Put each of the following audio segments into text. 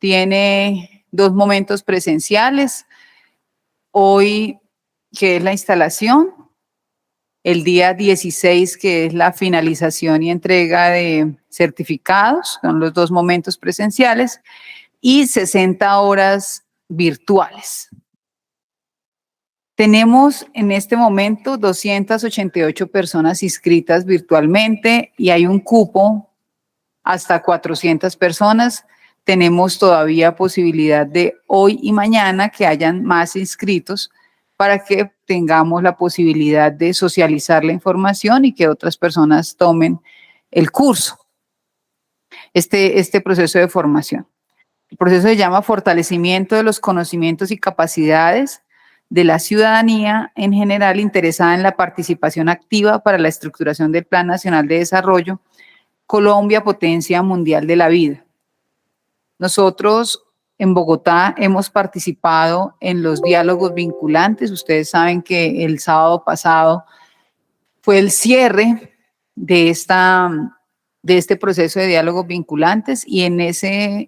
Tiene 2 momentos presenciales. Hoy, que es la instalación, el día 16, que es la finalización y entrega de certificados, son los 2 momentos presenciales, y 60 horas virtuales. Tenemos en este momento 288 personas inscritas virtualmente y hay un cupo hasta 400 personas. Tenemos todavía posibilidad de hoy y mañana que hayan más inscritos para que tengamos la posibilidad de socializar la información y que otras personas tomen el curso, este proceso de formación. El proceso se llama Fortalecimiento de los conocimientos y capacidades de la ciudadanía en general interesada en la participación activa para la estructuración del Plan Nacional de Desarrollo, Colombia, potencia mundial de la vida. Nosotros en Bogotá hemos participado en los diálogos vinculantes. Ustedes saben que el sábado pasado fue el cierre de este proceso de diálogos vinculantes y en ese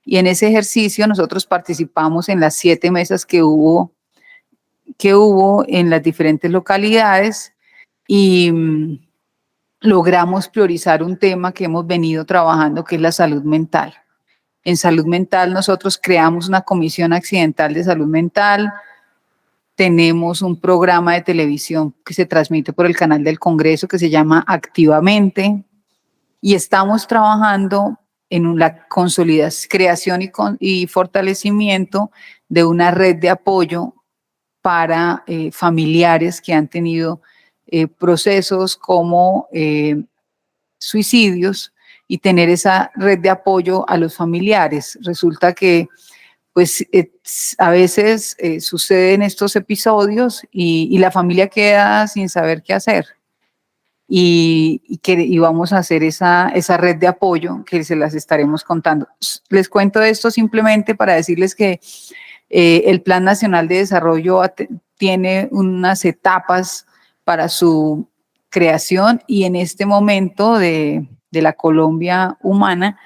ejercicio nosotros participamos en las 7 mesas que hubo en las diferentes localidades y logramos priorizar un tema que hemos venido trabajando, que es la salud mental. En salud mental nosotros creamos una comisión accidental de salud mental, tenemos un programa de televisión que se transmite por el canal del Congreso que se llama Activamente y estamos trabajando en la consolidación, creación y fortalecimiento de una red de apoyo para familiares que han tenido procesos como suicidios y tener esa red de apoyo a los familiares. Resulta que pues a veces suceden estos episodios y la familia queda sin saber qué hacer. Y vamos a hacer esa red de apoyo que se las estaremos contando. Les cuento esto simplemente para decirles que el Plan Nacional de Desarrollo tiene unas etapas para su creación y en este momento de la Colombia humana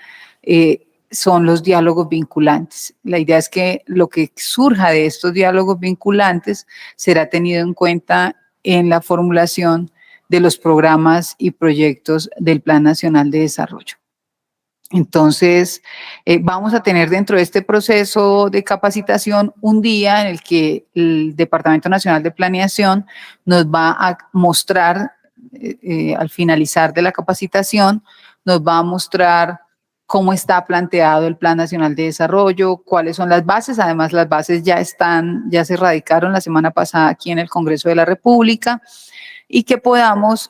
son los diálogos vinculantes. La idea es que lo que surja de estos diálogos vinculantes será tenido en cuenta en la formulación de los programas y proyectos del Plan Nacional de Desarrollo. Entonces, vamos a tener dentro de este proceso de capacitación un día en el que el Departamento Nacional de Planeación nos va a mostrar, al finalizar de la capacitación, nos va a mostrar cómo está planteado el Plan Nacional de Desarrollo, cuáles son las bases. Además, las bases ya se radicaron la semana pasada aquí en el Congreso de la República y que podamos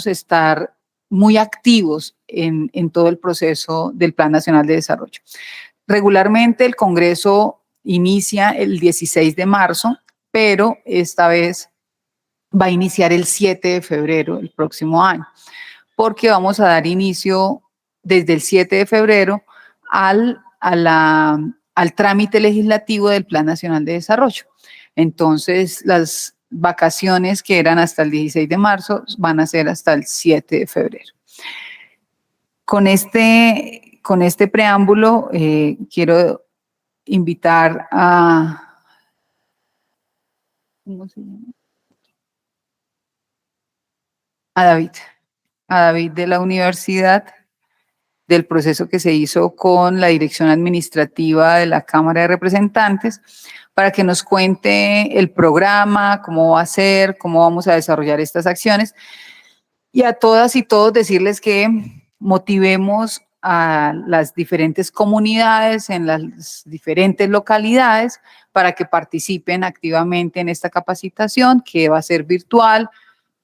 estar muy activos en todo el proceso del Plan Nacional de Desarrollo. Regularmente el Congreso inicia el 16 de marzo, pero esta vez va a iniciar el 7 de febrero del próximo año, porque vamos a dar inicio desde el 7 de febrero al trámite legislativo del Plan Nacional de Desarrollo. Entonces, las vacaciones que eran hasta el 16 de marzo van a ser hasta el 7 de febrero. Con este preámbulo, quiero invitar ¿cómo se llama? A David de la universidad, del proceso que se hizo con la dirección administrativa de la Cámara de Representantes, para que nos cuente el programa, cómo va a ser, cómo vamos a desarrollar estas acciones. Y a todas y todos decirles que motivemos a las diferentes comunidades en las diferentes localidades para que participen activamente en esta capacitación, que va a ser virtual.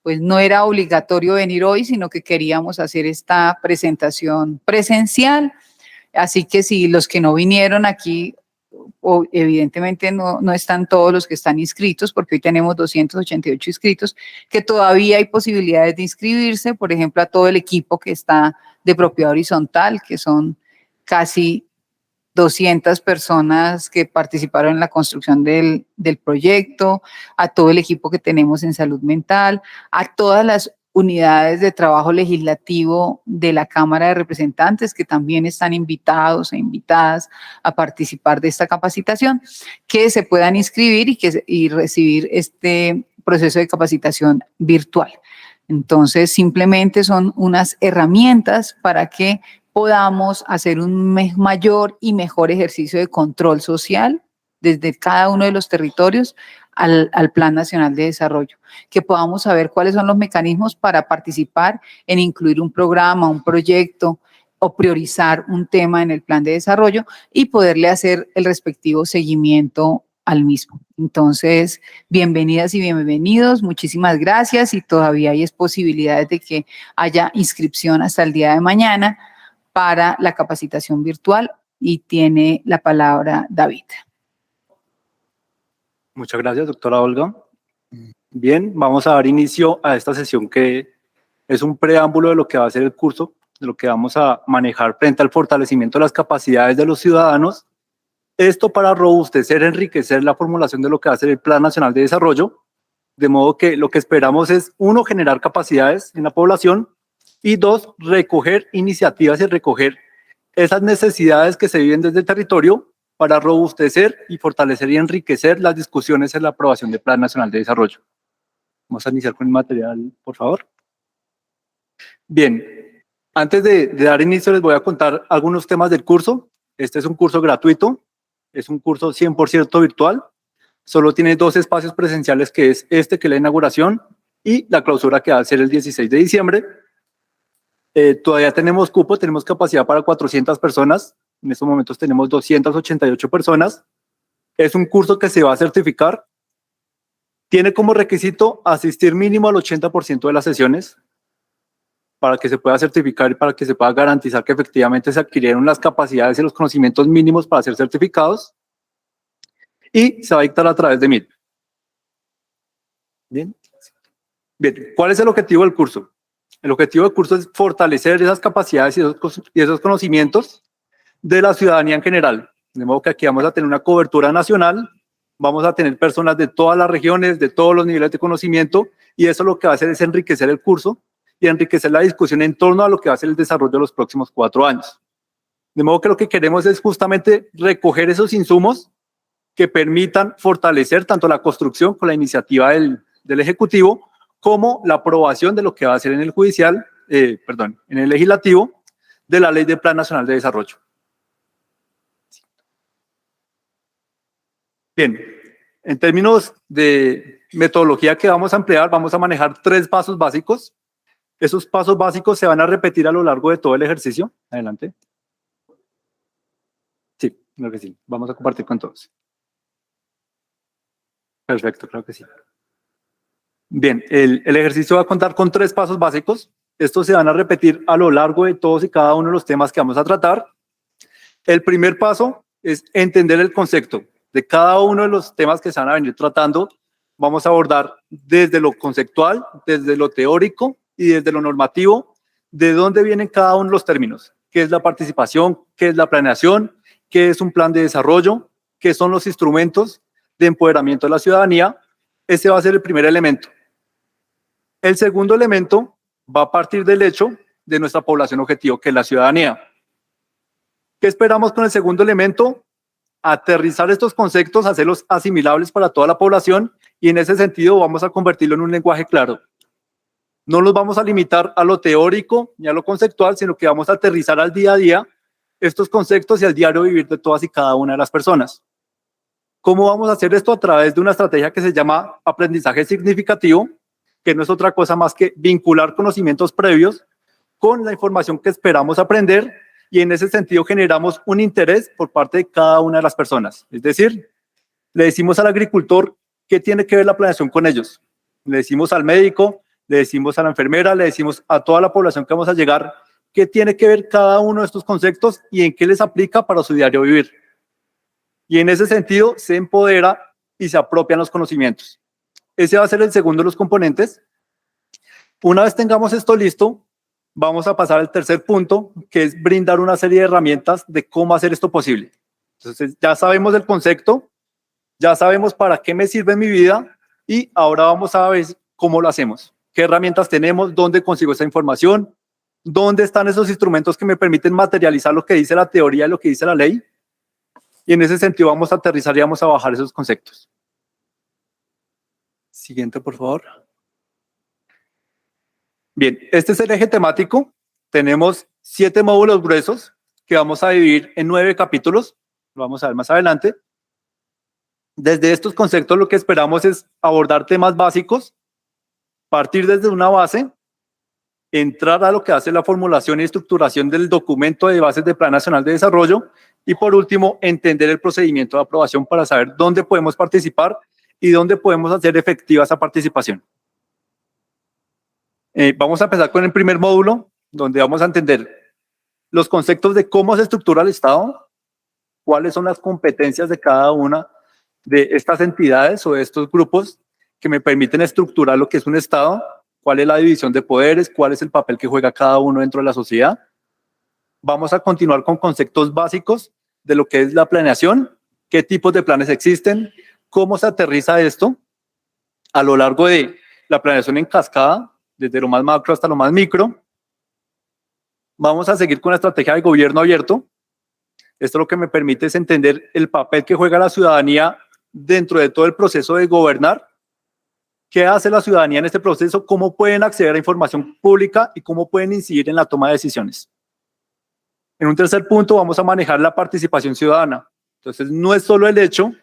Pues no era obligatorio venir hoy, sino que queríamos hacer esta presentación presencial. Así que si los que no vinieron aquí, evidentemente no están todos los que están inscritos, porque hoy tenemos 288 inscritos, que todavía hay posibilidades de inscribirse, por ejemplo, a todo el equipo que está de propiedad horizontal, que son casi 200 personas que participaron en la construcción del proyecto, a todo el equipo que tenemos en salud mental, a todas las unidades de trabajo legislativo de la Cámara de Representantes, que también están invitados e invitadas a participar de esta capacitación, que se puedan inscribir y recibir este proceso de capacitación virtual. Entonces, simplemente son unas herramientas para que podamos hacer un mayor y mejor ejercicio de control social desde cada uno de los territorios al Plan Nacional de Desarrollo, que podamos saber cuáles son los mecanismos para participar en incluir un programa, un proyecto o priorizar un tema en el Plan de Desarrollo y poderle hacer el respectivo seguimiento al mismo. Entonces, bienvenidas y bienvenidos, muchísimas gracias y todavía hay posibilidades de que haya inscripción hasta el día de mañana para la capacitación virtual y tiene la palabra David. Muchas gracias, doctora Olga. Bien, vamos a dar inicio a esta sesión que es un preámbulo de lo que va a ser el curso, de lo que vamos a manejar frente al fortalecimiento de las capacidades de los ciudadanos. Esto para robustecer, enriquecer la formulación de lo que va a ser el Plan Nacional de Desarrollo, de modo que lo que esperamos es, uno, generar capacidades en la población y dos, recoger iniciativas y recoger esas necesidades que se viven desde el territorio para robustecer y fortalecer y enriquecer las discusiones en la aprobación del Plan Nacional de Desarrollo. Vamos a iniciar con el material, por favor. Bien, antes de dar inicio les voy a contar algunos temas del curso. Este es un curso gratuito, es un curso 100% virtual. Solo tiene 2 espacios presenciales, que es este, que es la inauguración, y la clausura, que va a ser el 16 de diciembre. Todavía tenemos cupo, tenemos capacidad para 400 personas. En estos momentos tenemos 288 personas. Es un curso que se va a certificar. Tiene como requisito asistir mínimo al 80% de las sesiones para que se pueda certificar y para que se pueda garantizar que efectivamente se adquirieron las capacidades y los conocimientos mínimos para ser certificados. Y se va a dictar a través de Meet. Bien. Bien, ¿cuál es el objetivo del curso? El objetivo del curso es fortalecer esas capacidades y esos conocimientos de la ciudadanía en general. De modo que aquí vamos a tener una cobertura nacional, vamos a tener personas de todas las regiones, de todos los niveles de conocimiento, y eso lo que va a hacer es enriquecer el curso y enriquecer la discusión en torno a lo que va a ser el desarrollo de los próximos 4 años. De modo que lo que queremos es justamente recoger esos insumos que permitan fortalecer tanto la construcción con la iniciativa del Ejecutivo, como la aprobación de lo que va a ser en el en el legislativo, de la Ley de Plan Nacional de Desarrollo. Bien, en términos de metodología que vamos a emplear, vamos a manejar 3 pasos básicos. Esos pasos básicos se van a repetir a lo largo de todo el ejercicio. Adelante. Sí, creo que sí. Vamos a compartir con todos. Perfecto, creo que sí. Bien, el ejercicio va a contar con 3 pasos básicos. Estos se van a repetir a lo largo de todos y cada uno de los temas que vamos a tratar. El primer paso es entender el concepto de cada uno de los temas que se van a venir tratando. Vamos a abordar desde lo conceptual, desde lo teórico y desde lo normativo, de dónde vienen cada uno de los términos. ¿Qué es la participación? ¿Qué es la planeación? ¿Qué es un plan de desarrollo? ¿Qué son los instrumentos de empoderamiento de la ciudadanía? Ese va a ser el primer elemento. El segundo elemento va a partir del hecho de nuestra población objetivo, que es la ciudadanía. ¿Qué esperamos con el segundo elemento? Aterrizar estos conceptos, hacerlos asimilables para toda la población, y en ese sentido vamos a convertirlo en un lenguaje claro. No los vamos a limitar a lo teórico ni a lo conceptual, sino que vamos a aterrizar al día a día estos conceptos y al diario vivir de todas y cada una de las personas. ¿Cómo vamos a hacer esto? A través de una estrategia que se llama aprendizaje significativo, que no es otra cosa más que vincular conocimientos previos con la información que esperamos aprender, y en ese sentido generamos un interés por parte de cada una de las personas. Es decir, le decimos al agricultor qué tiene que ver la planeación con ellos. Le decimos al médico, le decimos a la enfermera, le decimos a toda la población que vamos a llegar qué tiene que ver cada uno de estos conceptos y en qué les aplica para su diario vivir. Y en ese sentido se empodera y se apropian los conocimientos. Ese va a ser el segundo de los componentes. Una vez tengamos esto listo, vamos a pasar al tercer punto, que es brindar una serie de herramientas de cómo hacer esto posible. Entonces, ya sabemos el concepto, ya sabemos para qué me sirve en mi vida, y ahora vamos a ver cómo lo hacemos. qué herramientas tenemos, dónde consigo esa información, dónde están esos instrumentos que me permiten materializar lo que dice la teoría y lo que dice la ley. Y en ese sentido vamos a aterrizar y vamos a bajar esos conceptos. Siguiente, por favor. Bien, este es el eje temático. Tenemos 7 módulos gruesos que vamos a dividir en 9 capítulos. Lo vamos a ver más adelante. Desde estos conceptos lo que esperamos es abordar temas básicos, partir desde una base, entrar a lo que hace la formulación y estructuración del documento de bases de Plan Nacional de Desarrollo y por último, entender el procedimiento de aprobación para saber dónde podemos participar y dónde podemos hacer efectiva esa participación. Vamos a empezar con el primer módulo, donde vamos a entender los conceptos de cómo se estructura el Estado, cuáles son las competencias de cada una de estas entidades o de estos grupos que me permiten estructurar lo que es un Estado, cuál es la división de poderes, cuál es el papel que juega cada uno dentro de la sociedad. Vamos a continuar con conceptos básicos de lo que es la planeación, qué tipos de planes existen, cómo se aterriza esto a lo largo de la planeación en cascada, desde lo más macro hasta lo más micro. Vamos a seguir con la estrategia de gobierno abierto. Esto lo que me permite es entender el papel que juega la ciudadanía dentro de todo el proceso de gobernar. ¿Qué hace la ciudadanía en este proceso? ¿Cómo pueden acceder a información pública y cómo pueden incidir en la toma de decisiones? En un tercer punto vamos a manejar la participación ciudadana. Entonces, no es solo el hecho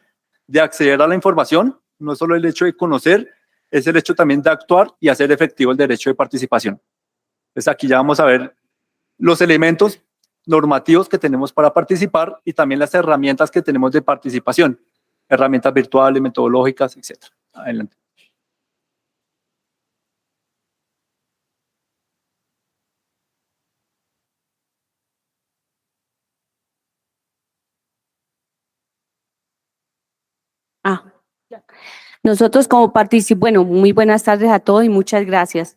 de acceder a la información, no es solo el hecho de conocer, es el hecho también de actuar y hacer efectivo el derecho de participación. Entonces, aquí ya vamos a ver los elementos normativos que tenemos para participar y también las herramientas que tenemos de participación, herramientas virtuales, metodológicas, etc. Adelante. Nosotros como bueno, muy buenas tardes a todos y muchas gracias.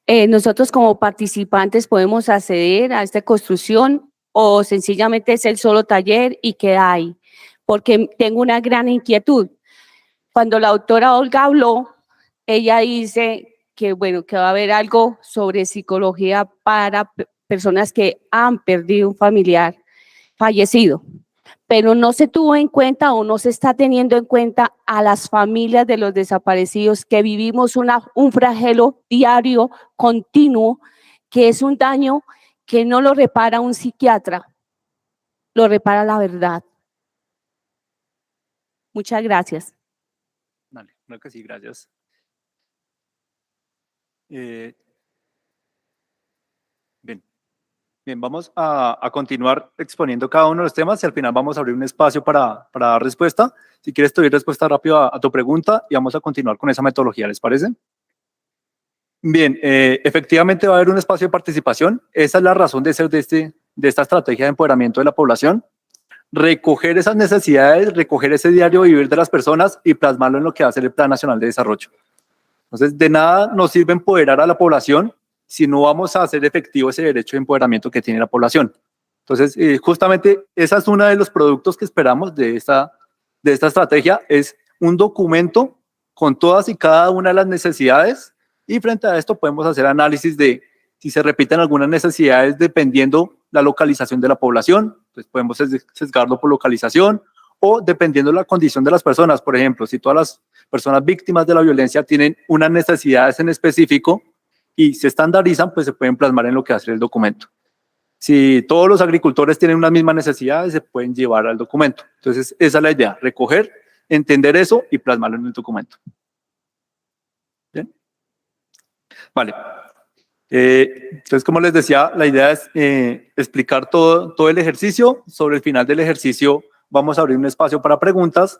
Nosotros como participantes podemos acceder a esta construcción o sencillamente es el solo taller y queda ahí, porque tengo una gran inquietud. Cuando la doctora Olga habló, ella dice que, bueno, que va a haber algo sobre psicología para personas que han perdido un familiar fallecido, pero no se tuvo en cuenta o no se está teniendo en cuenta a las familias de los desaparecidos que vivimos un flagelo diario, continuo, que es un daño que no lo repara un psiquiatra, lo repara la verdad. Muchas gracias. Vale, creo que sí, gracias. Bien, vamos a continuar exponiendo cada uno de los temas y al final vamos a abrir un espacio para dar respuesta. Si quieres, te doy respuesta rápida a tu pregunta y vamos a continuar con esa metodología, ¿les parece? Bien, efectivamente va a haber un espacio de participación. Esa es la razón de ser de esta estrategia de empoderamiento de la población. Recoger esas necesidades, recoger ese diario vivir de las personas y plasmarlo en lo que va a ser el Plan Nacional de Desarrollo. Entonces, de nada nos sirve empoderar a la población si no vamos a hacer efectivo ese derecho de empoderamiento que tiene la población. Entonces, justamente esa es uno de los productos que esperamos de esta estrategia, es un documento con todas y cada una de las necesidades y frente a esto podemos hacer análisis de si se repiten algunas necesidades dependiendo la localización de la población, pues podemos sesgarlo por localización o dependiendo de la condición de las personas. Por ejemplo, si todas las personas víctimas de la violencia tienen unas necesidades en específico y se estandarizan, pues se pueden plasmar en lo que hace el documento. Si todos los agricultores tienen unas mismas necesidades, se pueden llevar al documento. Entonces, esa es la idea, recoger, entender eso y plasmarlo en el documento. ¿Bien? Vale. Entonces, como les decía, la idea es explicar todo el ejercicio. Sobre el final del ejercicio vamos a abrir un espacio para preguntas,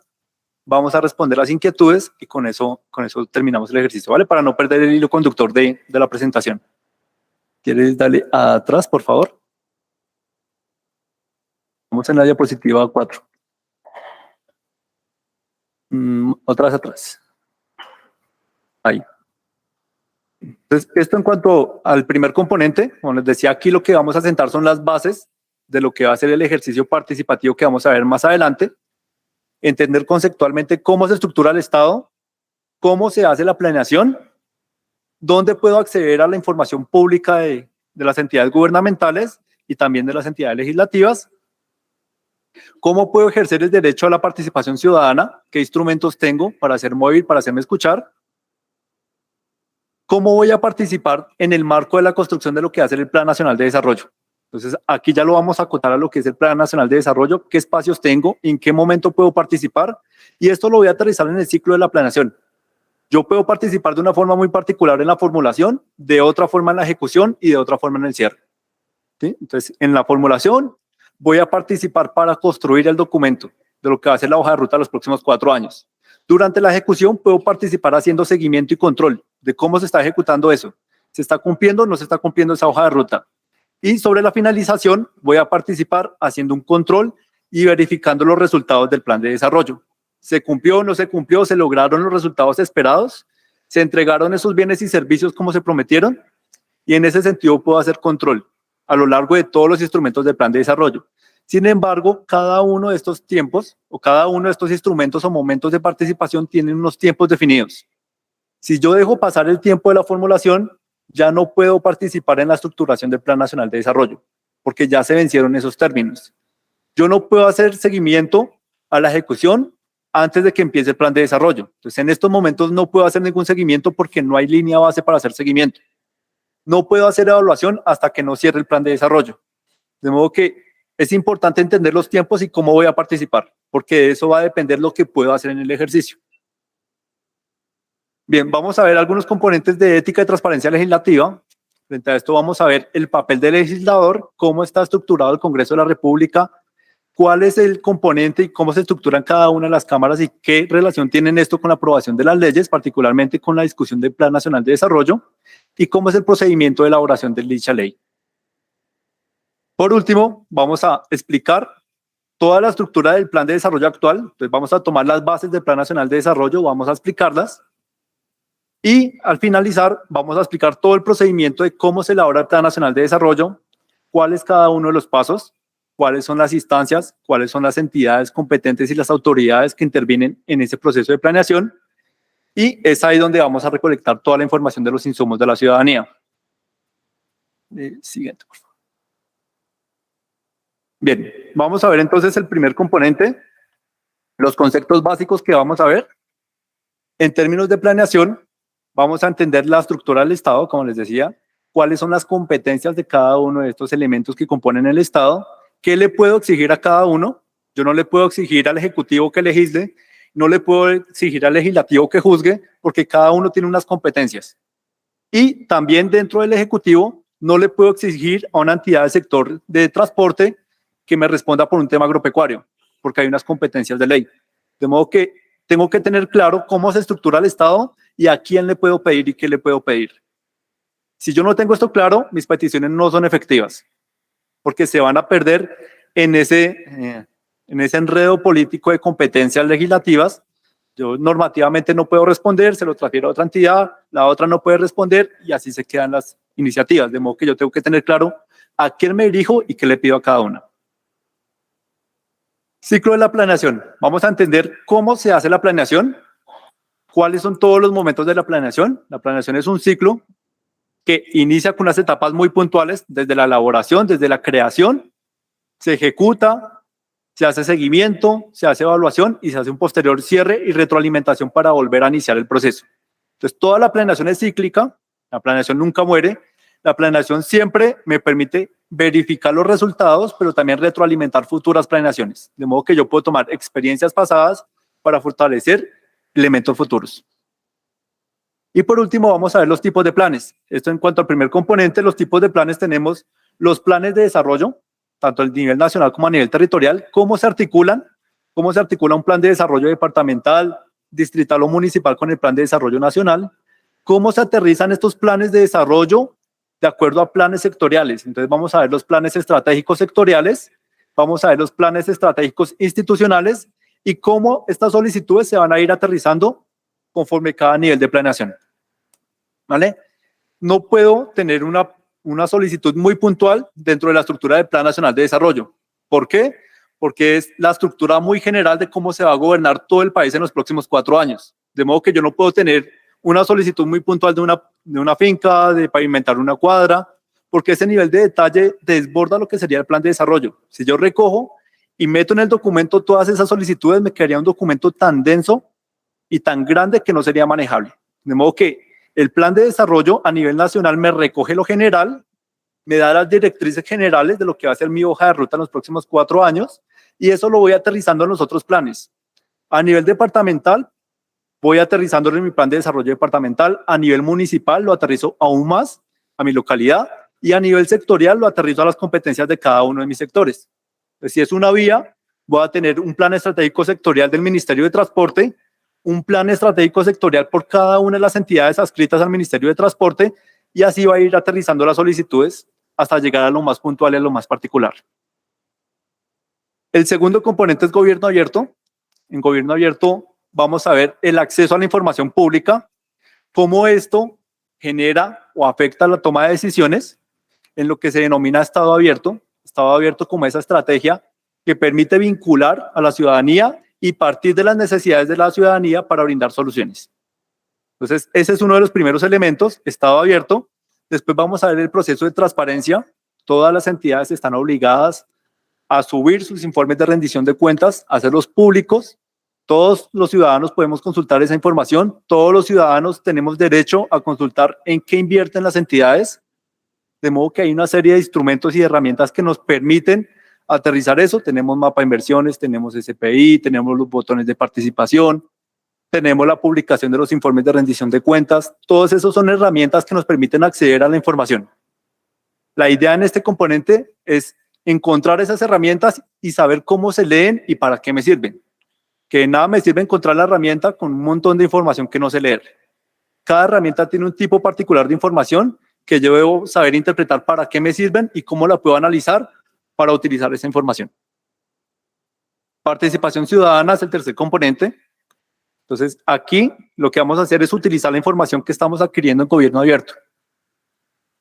vamos a responder las inquietudes y con eso terminamos el ejercicio, ¿vale? Para no perder el hilo conductor de la presentación. ¿Quieres darle atrás, por favor? Vamos en la diapositiva 4. Otra vez atrás. Ahí. Entonces, esto en cuanto al primer componente, como les decía, aquí lo que vamos a sentar son las bases de lo que va a ser el ejercicio participativo que vamos a ver más adelante. Entender conceptualmente cómo se estructura el Estado, cómo se hace la planeación, ¿Dónde puedo acceder a la información pública de las entidades gubernamentales y también de las entidades legislativas? ¿Cómo puedo ejercer el derecho a la participación ciudadana? ¿Qué instrumentos tengo para ser móvil, para hacerme escuchar? ¿Cómo voy a participar en el marco de la construcción de lo que hace el Plan Nacional de Desarrollo? Entonces, aquí ya lo vamos a acotar a lo que es el Plan Nacional de Desarrollo, qué espacios tengo, en qué momento puedo participar, y esto lo voy a aterrizar en el ciclo de la planeación. Yo puedo participar de una forma muy particular en la formulación, de otra forma en la ejecución y de otra forma en el cierre. ¿Sí? Entonces, en la formulación voy a participar para construir el documento de lo que va a ser la hoja de ruta los próximos 4 años. Durante la ejecución puedo participar haciendo seguimiento y control de cómo se está ejecutando eso. ¿Se está cumpliendo o no se está cumpliendo esa hoja de ruta? Y sobre la finalización voy a participar haciendo un control y verificando los resultados del plan de desarrollo. ¿Se cumplió o no se cumplió? ¿Se lograron los resultados esperados? ¿Se entregaron esos bienes y servicios como se prometieron? Y en ese sentido puedo hacer control a lo largo de todos los instrumentos del plan de desarrollo. Sin embargo, cada uno de estos tiempos o cada uno de estos instrumentos o momentos de participación tienen unos tiempos definidos. Si yo dejo pasar el tiempo de la formulación, ya no puedo participar en la estructuración del Plan Nacional de Desarrollo, porque ya se vencieron esos términos. Yo no puedo hacer seguimiento a la ejecución antes de que empiece el plan de desarrollo. Entonces, en estos momentos no puedo hacer ningún seguimiento porque no hay línea base para hacer seguimiento. No puedo hacer evaluación hasta que no cierre el plan de desarrollo. De modo que es importante entender los tiempos y cómo voy a participar, porque de eso va a depender lo que puedo hacer en el ejercicio. Bien, vamos a ver algunos componentes de ética y transparencia legislativa. Frente a esto vamos a ver el papel del legislador, cómo está estructurado el Congreso de la República, cuál es el componente y cómo se estructuran cada una de las cámaras y qué relación tienen esto con la aprobación de las leyes, particularmente con la discusión del Plan Nacional de Desarrollo, y cómo es el procedimiento de elaboración de dicha ley. Por último, vamos a explicar toda la estructura del Plan de Desarrollo actual. Entonces vamos a tomar las bases del Plan Nacional de Desarrollo, vamos a explicarlas. Y al finalizar, vamos a explicar todo el procedimiento de cómo se elabora el Plan Nacional de Desarrollo, cuál es cada uno de los pasos, cuáles son las instancias, cuáles son las entidades competentes y las autoridades que intervienen en ese proceso de planeación. Y es ahí donde vamos a recolectar toda la información de los insumos de la ciudadanía. Siguiente, por favor. Bien, vamos a ver entonces el primer componente, los conceptos básicos que vamos a ver. En términos de planeación, vamos a entender la estructura del Estado, como les decía, cuáles son las competencias de cada uno de estos elementos que componen el Estado, qué le puedo exigir a cada uno. Yo no le puedo exigir al Ejecutivo que legisle, no le puedo exigir al Legislativo que juzgue, porque cada uno tiene unas competencias. Y también dentro del Ejecutivo, no le puedo exigir a una entidad del sector de transporte que me responda por un tema agropecuario, porque hay unas competencias de ley. De modo que tengo que tener claro cómo se estructura el Estado y a quién le puedo pedir y qué le puedo pedir. Si yo no tengo esto claro, mis peticiones no son efectivas, porque se van a perder en ese enredo político de competencias legislativas. Yo normativamente no puedo responder, se lo transfiero a otra entidad, la otra no puede responder y así se quedan las iniciativas. De modo que yo tengo que tener claro a quién me dirijo y qué le pido a cada una. Ciclo de la planeación. Vamos a entender cómo se hace la planeación, cuáles son todos los momentos de la planeación. La planeación es un ciclo que inicia con unas etapas muy puntuales, desde la elaboración, desde la creación, se ejecuta, se hace seguimiento, se hace evaluación y se hace un posterior cierre y retroalimentación para volver a iniciar el proceso. Entonces, toda la planeación es cíclica, la planeación nunca muere, la planeación siempre me permite verificar los resultados, pero también retroalimentar futuras planeaciones, de modo que yo puedo tomar experiencias pasadas para fortalecer elementos futuros. Y por último, vamos a ver los tipos de planes. Esto en cuanto al primer componente, los tipos de planes tenemos los planes de desarrollo, tanto a nivel nacional como a nivel territorial, cómo se articula un plan de desarrollo departamental, distrital o municipal con el plan de desarrollo nacional, cómo se aterrizan estos planes de desarrollo de acuerdo a planes sectoriales. Entonces vamos a ver los planes estratégicos sectoriales, vamos a ver los planes estratégicos institucionales y cómo estas solicitudes se van a ir aterrizando conforme cada nivel de planeación. ¿Vale? No puedo tener una solicitud muy puntual dentro de la estructura del Plan Nacional de Desarrollo. ¿Por qué? Porque es la estructura muy general de cómo se va a gobernar todo el país en los próximos 4 años. De modo que yo no puedo tener una solicitud muy puntual de una finca, de pavimentar una cuadra, porque ese nivel de detalle desborda lo que sería el plan de desarrollo. Si yo recojo y meto en el documento todas esas solicitudes, me quedaría un documento tan denso y tan grande que no sería manejable. De modo que el plan de desarrollo a nivel nacional me recoge lo general, me da las directrices generales de lo que va a ser mi hoja de ruta en los próximos 4 años, y eso lo voy aterrizando en los otros planes. A nivel departamental, voy aterrizándolo en mi plan de desarrollo departamental. A nivel municipal, lo aterrizo aún más a mi localidad, y a nivel sectorial, lo aterrizo a las competencias de cada uno de mis sectores. Pues si es una vía, voy a tener un plan estratégico sectorial del Ministerio de Transporte, un plan estratégico sectorial por cada una de las entidades adscritas al Ministerio de Transporte, y así va a ir aterrizando las solicitudes hasta llegar a lo más puntual y a lo más particular. El segundo componente es gobierno abierto. En gobierno abierto vamos a ver el acceso a la información pública, cómo esto genera o afecta la toma de decisiones en lo que se denomina estado abierto como esa estrategia que permite vincular a la ciudadanía y partir de las necesidades de la ciudadanía para brindar soluciones. Entonces, ese es uno de los primeros elementos, estado abierto. Después vamos a ver el proceso de transparencia. Todas las entidades están obligadas a subir sus informes de rendición de cuentas, a hacerlos públicos. Todos los ciudadanos podemos consultar esa información. Todos los ciudadanos tenemos derecho a consultar en qué invierten las entidades. De modo que hay una serie de instrumentos y herramientas que nos permiten aterrizar eso. Tenemos mapa de inversiones, tenemos SPI, tenemos los botones de participación, tenemos la publicación de los informes de rendición de cuentas. Todos esos son herramientas que nos permiten acceder a la información. La idea en este componente es encontrar esas herramientas y saber cómo se leen y para qué me sirven. Que de nada me sirve encontrar la herramienta con un montón de información que no sé leer. Cada herramienta tiene un tipo particular de información que yo debo saber interpretar para qué me sirven y cómo la puedo analizar para utilizar esa información. Participación ciudadana es el tercer componente. Entonces, aquí lo que vamos a hacer es utilizar la información que estamos adquiriendo en gobierno abierto.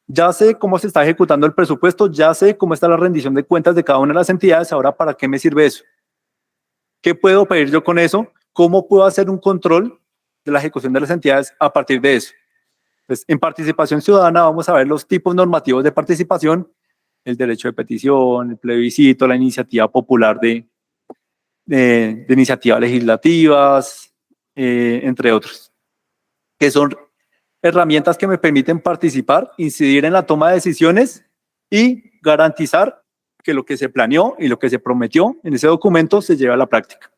Ya sé cómo se está ejecutando el presupuesto, ya sé cómo está la rendición de cuentas de cada una de las entidades, ahora ¿para qué me sirve eso? ¿Qué puedo pedir yo con eso? ¿Cómo puedo hacer un control de la ejecución de las entidades a partir de eso? Entonces, en participación ciudadana vamos a ver los tipos normativos de participación, el derecho de petición, el plebiscito, la iniciativa popular de iniciativas legislativas, entre otros, que son herramientas que me permiten participar, incidir en la toma de decisiones y garantizar que lo que se planeó y lo que se prometió en ese documento se lleve a la práctica.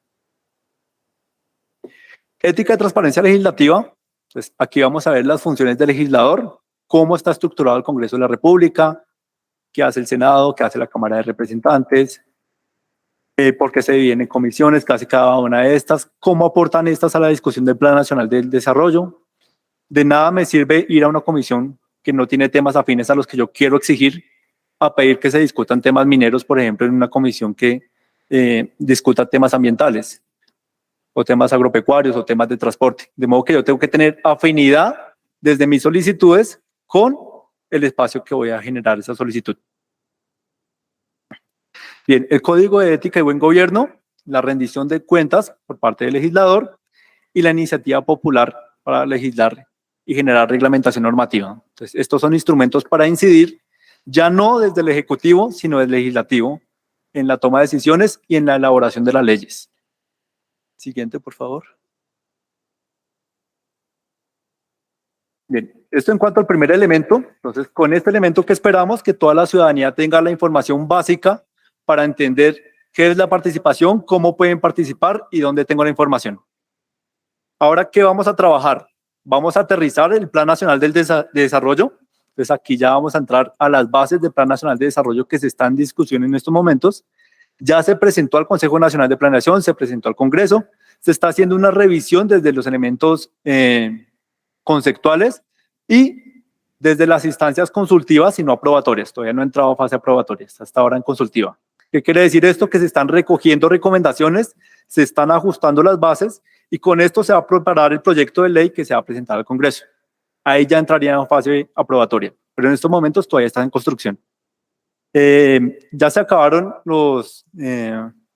Ética y transparencia legislativa. Pues aquí vamos a ver las funciones del legislador, cómo está estructurado el Congreso de la República, qué hace el Senado, qué hace la Cámara de Representantes, por qué se dividen en comisiones, casi cada una de estas, cómo aportan estas a la discusión del Plan Nacional del Desarrollo. De nada me sirve ir a una comisión que no tiene temas afines a los que yo quiero exigir, a pedir que se discutan temas mineros, por ejemplo, en una comisión que discuta temas ambientales, o temas agropecuarios, o temas de transporte. De modo que yo tengo que tener afinidad desde mis solicitudes con el espacio que voy a generar esa solicitud. Bien, el Código de Ética y Buen Gobierno, la rendición de cuentas por parte del legislador y la iniciativa popular para legislar y generar reglamentación normativa. Entonces, estos son instrumentos para incidir ya no desde el Ejecutivo, sino desde el Legislativo en la toma de decisiones y en la elaboración de las leyes. Siguiente, por favor. Bien, esto en cuanto al primer elemento. Entonces, con este elemento que esperamos que toda la ciudadanía tenga la información básica para entender qué es la participación, cómo pueden participar y dónde tengo la información. Ahora, ¿qué vamos a trabajar? Vamos a aterrizar el Plan Nacional de Desarrollo. Entonces, aquí ya vamos a entrar a las bases del Plan Nacional de Desarrollo que se está en discusión en estos momentos. Ya se presentó al Consejo Nacional de Planeación, se presentó al Congreso, se está haciendo una revisión desde los elementos conceptuales y desde las instancias consultivas y no aprobatorias. Todavía no ha entrado a fase aprobatoria, está hasta ahora en consultiva. ¿Qué quiere decir esto? Que se están recogiendo recomendaciones, se están ajustando las bases y con esto se va a preparar el proyecto de ley que se va a presentar al Congreso. Ahí ya entraría en fase aprobatoria, pero en estos momentos todavía está en construcción. Ya se acabaron los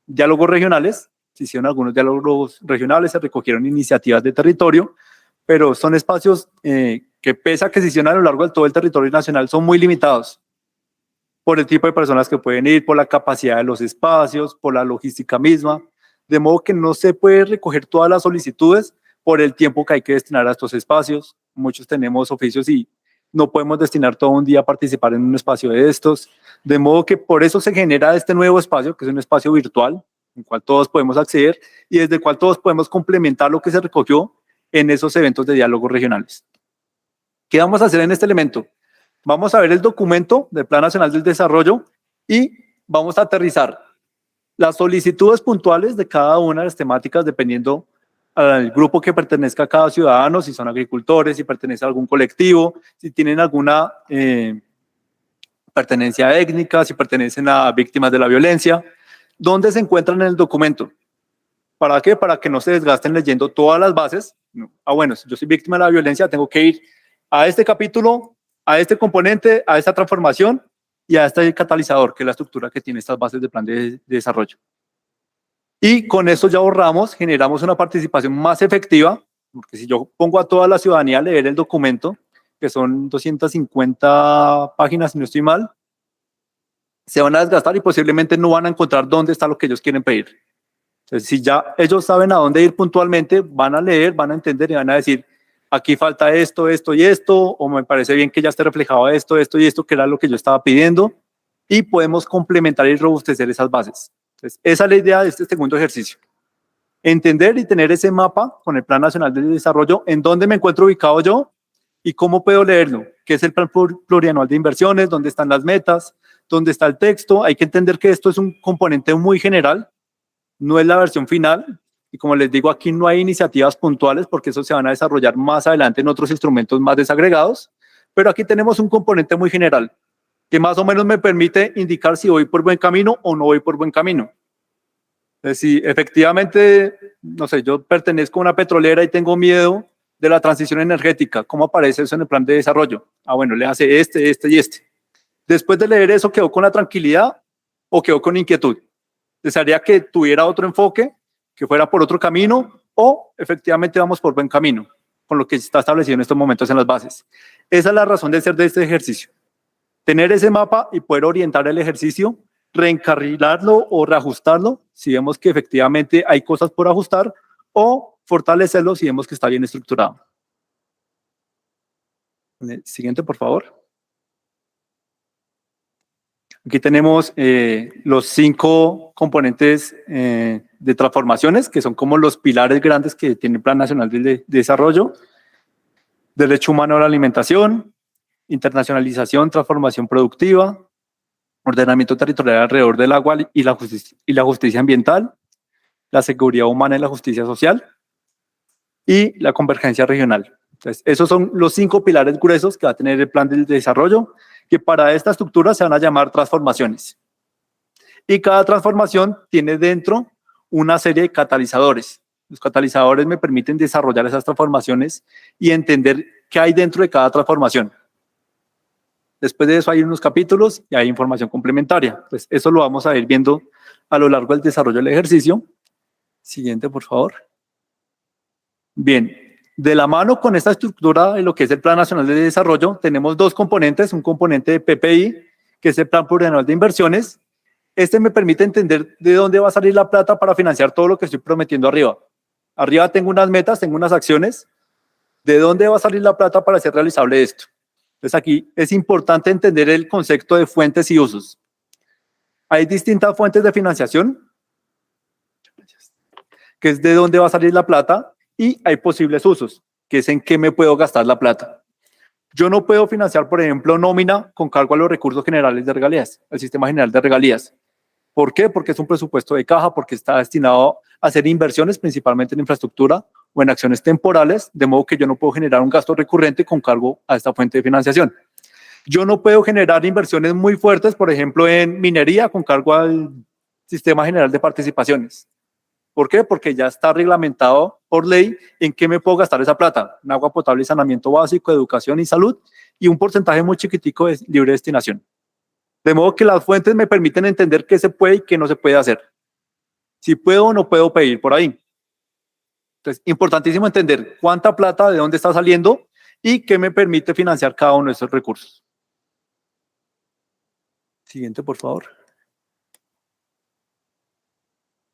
diálogos regionales, se hicieron algunos diálogos regionales, se recogieron iniciativas de territorio, pero son espacios que pese a que se hicieron a lo largo de todo el territorio nacional, son muy limitados por el tipo de personas que pueden ir, por la capacidad de los espacios, por la logística misma, de modo que no se puede recoger todas las solicitudes por el tiempo que hay que destinar a estos espacios. Muchos tenemos oficios y no podemos destinar todo un día a participar en un espacio de estos, de modo que por eso se genera este nuevo espacio, que es un espacio virtual, en el cual todos podemos acceder y desde el cual todos podemos complementar lo que se recogió en esos eventos de diálogos regionales. ¿Qué vamos a hacer en este elemento? Vamos a ver el documento del Plan Nacional del Desarrollo y vamos a aterrizar las solicitudes puntuales de cada una de las temáticas dependiendo al grupo que pertenezca a cada ciudadano, si son agricultores, si pertenece a algún colectivo, si tienen alguna pertenencia étnica, si pertenecen a víctimas de la violencia, ¿dónde se encuentran en el documento? ¿Para qué? Para que no se desgasten leyendo todas las bases. Bueno, si yo soy víctima de la violencia, tengo que ir a este capítulo, a este componente, a esta transformación y a este catalizador, que es la estructura que tiene estas bases de plan de desarrollo. Y con esto ya ahorramos, generamos una participación más efectiva, porque si yo pongo a toda la ciudadanía a leer el documento, que son 250 páginas, si no estoy mal, se van a desgastar y posiblemente no van a encontrar dónde está lo que ellos quieren pedir. Entonces, si ya ellos saben a dónde ir puntualmente, van a leer, van a entender y van a decir, aquí falta esto, esto y esto, o me parece bien que ya esté reflejado esto, esto y esto, que era lo que yo estaba pidiendo, y podemos complementar y robustecer esas bases. Entonces, esa es la idea de este segundo ejercicio. Entender y tener ese mapa con el Plan Nacional de Desarrollo, en dónde me encuentro ubicado yo y cómo puedo leerlo, qué es el Plan Plurianual de Inversiones, dónde están las metas, dónde está el texto. Hay que entender que esto es un componente muy general, no es la versión final. Y como les digo, aquí no hay iniciativas puntuales porque eso se van a desarrollar más adelante en otros instrumentos más desagregados, pero aquí tenemos un componente muy general que más o menos me permite indicar si voy por buen camino o no voy por buen camino. Entonces, si efectivamente, no sé, yo pertenezco a una petrolera y tengo miedo de la transición energética, ¿cómo aparece eso en el plan de desarrollo? Bueno, le hace este y este. Después de leer eso, ¿quedó con la tranquilidad o quedó con inquietud? Desearía que tuviera otro enfoque, que fuera por otro camino, o efectivamente vamos por buen camino, con lo que está establecido en estos momentos en las bases. Esa es la razón de ser de este ejercicio. Tener ese mapa y poder orientar el ejercicio, reencarrilarlo o reajustarlo si vemos que efectivamente hay cosas por ajustar, o fortalecerlo si vemos que está bien estructurado. Siguiente, por favor. Aquí tenemos los 5 componentes de transformaciones, que son como los pilares grandes que tiene el Plan Nacional de Desarrollo. Derecho humano a la alimentación, internacionalización, transformación productiva, ordenamiento territorial alrededor del agua y la justicia ambiental, la seguridad humana y la justicia social, y la convergencia regional. Entonces, esos son los 5 pilares gruesos que va a tener el plan de desarrollo, que para esta estructura se van a llamar transformaciones. Y cada transformación tiene dentro una serie de catalizadores. Los catalizadores me permiten desarrollar esas transformaciones y entender qué hay dentro de cada transformación. Después de eso hay unos capítulos y hay información complementaria. Pues eso lo vamos a ir viendo a lo largo del desarrollo del ejercicio. Siguiente, por favor. Bien, de la mano con esta estructura de lo que es el Plan Nacional de Desarrollo, tenemos 2 componentes, un componente de PPI, que es el Plan Plurianual de Inversiones. Este me permite entender de dónde va a salir la plata para financiar todo lo que estoy prometiendo arriba. Arriba tengo unas metas, tengo unas acciones. ¿De dónde va a salir la plata para hacer realizable esto? Entonces aquí es importante entender el concepto de fuentes y usos. Hay distintas fuentes de financiación, que es de dónde va a salir la plata, y hay posibles usos, que es en qué me puedo gastar la plata. Yo no puedo financiar, por ejemplo, nómina con cargo a los recursos generales de regalías, al sistema general de regalías. ¿Por qué? Porque es un presupuesto de caja, porque está destinado a hacer inversiones principalmente en infraestructura o en acciones temporales, de modo que yo no puedo generar un gasto recurrente con cargo a esta fuente de financiación. Yo no puedo generar inversiones muy fuertes, por ejemplo, en minería con cargo al sistema general de participaciones. ¿Por qué? Porque ya está reglamentado por ley en qué me puedo gastar esa plata. En agua potable y saneamiento básico, educación y salud, y un porcentaje muy chiquitico de libre destinación. De modo que las fuentes me permiten entender qué se puede y qué no se puede hacer. Si puedo o no puedo pedir por ahí. Entonces, importantísimo entender cuánta plata, de dónde está saliendo y qué me permite financiar cada uno de esos recursos. Siguiente, por favor.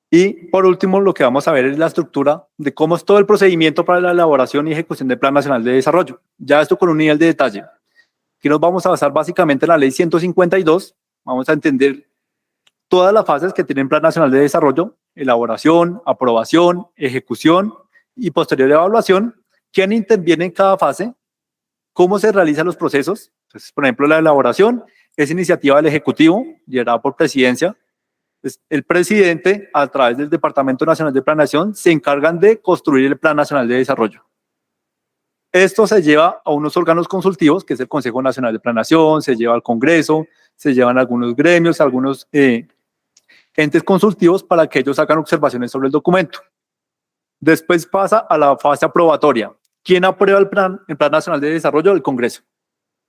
Y por último, lo que vamos a ver es la estructura de cómo es todo el procedimiento para la elaboración y ejecución del Plan Nacional de Desarrollo. Ya esto con un nivel de detalle. Aquí nos vamos a basar básicamente en la Ley 152. Vamos a entender todas las fases que tiene el Plan Nacional de Desarrollo: elaboración, aprobación, ejecución y posterior evaluación. ¿Quién interviene en cada fase? ¿Cómo se realizan los procesos? Entonces, por ejemplo, la elaboración es iniciativa del Ejecutivo, liderada por Presidencia. El presidente, a través del Departamento Nacional de Planeación, se encargan de construir el Plan Nacional de Desarrollo. Esto se lleva a unos órganos consultivos, que es el Consejo Nacional de Planeación, se lleva al Congreso, se llevan a algunos gremios, a algunos entes consultivos para que ellos hagan observaciones sobre el documento. Después pasa a la fase aprobatoria. ¿Quién aprueba el Plan Nacional de Desarrollo? El Congreso.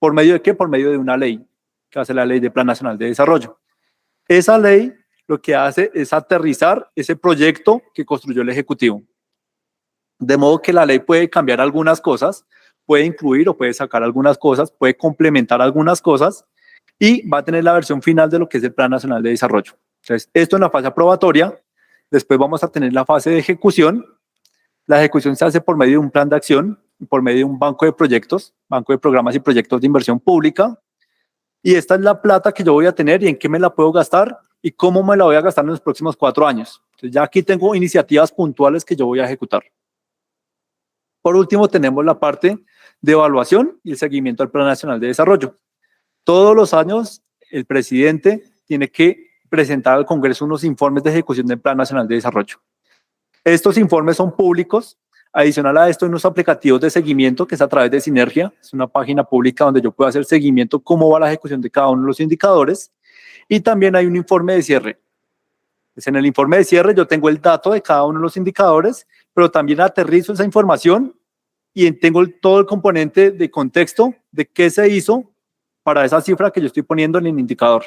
¿Por medio de qué? Por medio de una ley, que hace la Ley de Plan Nacional de Desarrollo. Esa ley lo que hace es aterrizar ese proyecto que construyó el Ejecutivo. De modo que la ley puede cambiar algunas cosas, puede incluir o puede sacar algunas cosas, puede complementar algunas cosas y va a tener la versión final de lo que es el Plan Nacional de Desarrollo. Entonces, esto en la fase aprobatoria. Después vamos a tener la fase de ejecución. La ejecución se hace por medio de un plan de acción, por medio de un banco de proyectos, banco de programas y proyectos de inversión pública. Y esta es la plata que yo voy a tener y en qué me la puedo gastar y cómo me la voy a gastar en los próximos 4 años. Entonces ya aquí tengo iniciativas puntuales que yo voy a ejecutar. Por último, tenemos la parte de evaluación y el seguimiento del Plan Nacional de Desarrollo. Todos los años el presidente tiene que presentar al Congreso unos informes de ejecución del Plan Nacional de Desarrollo. Estos informes son públicos. Adicional a esto, hay unos aplicativos de seguimiento que es a través de Sinergia. Es una página pública donde yo puedo hacer seguimiento cómo va la ejecución de cada uno de los indicadores. Y también hay un informe de cierre. Pues en el informe de cierre yo tengo el dato de cada uno de los indicadores, pero también aterrizo esa información y tengo todo el componente de contexto de qué se hizo para esa cifra que yo estoy poniendo en el indicador.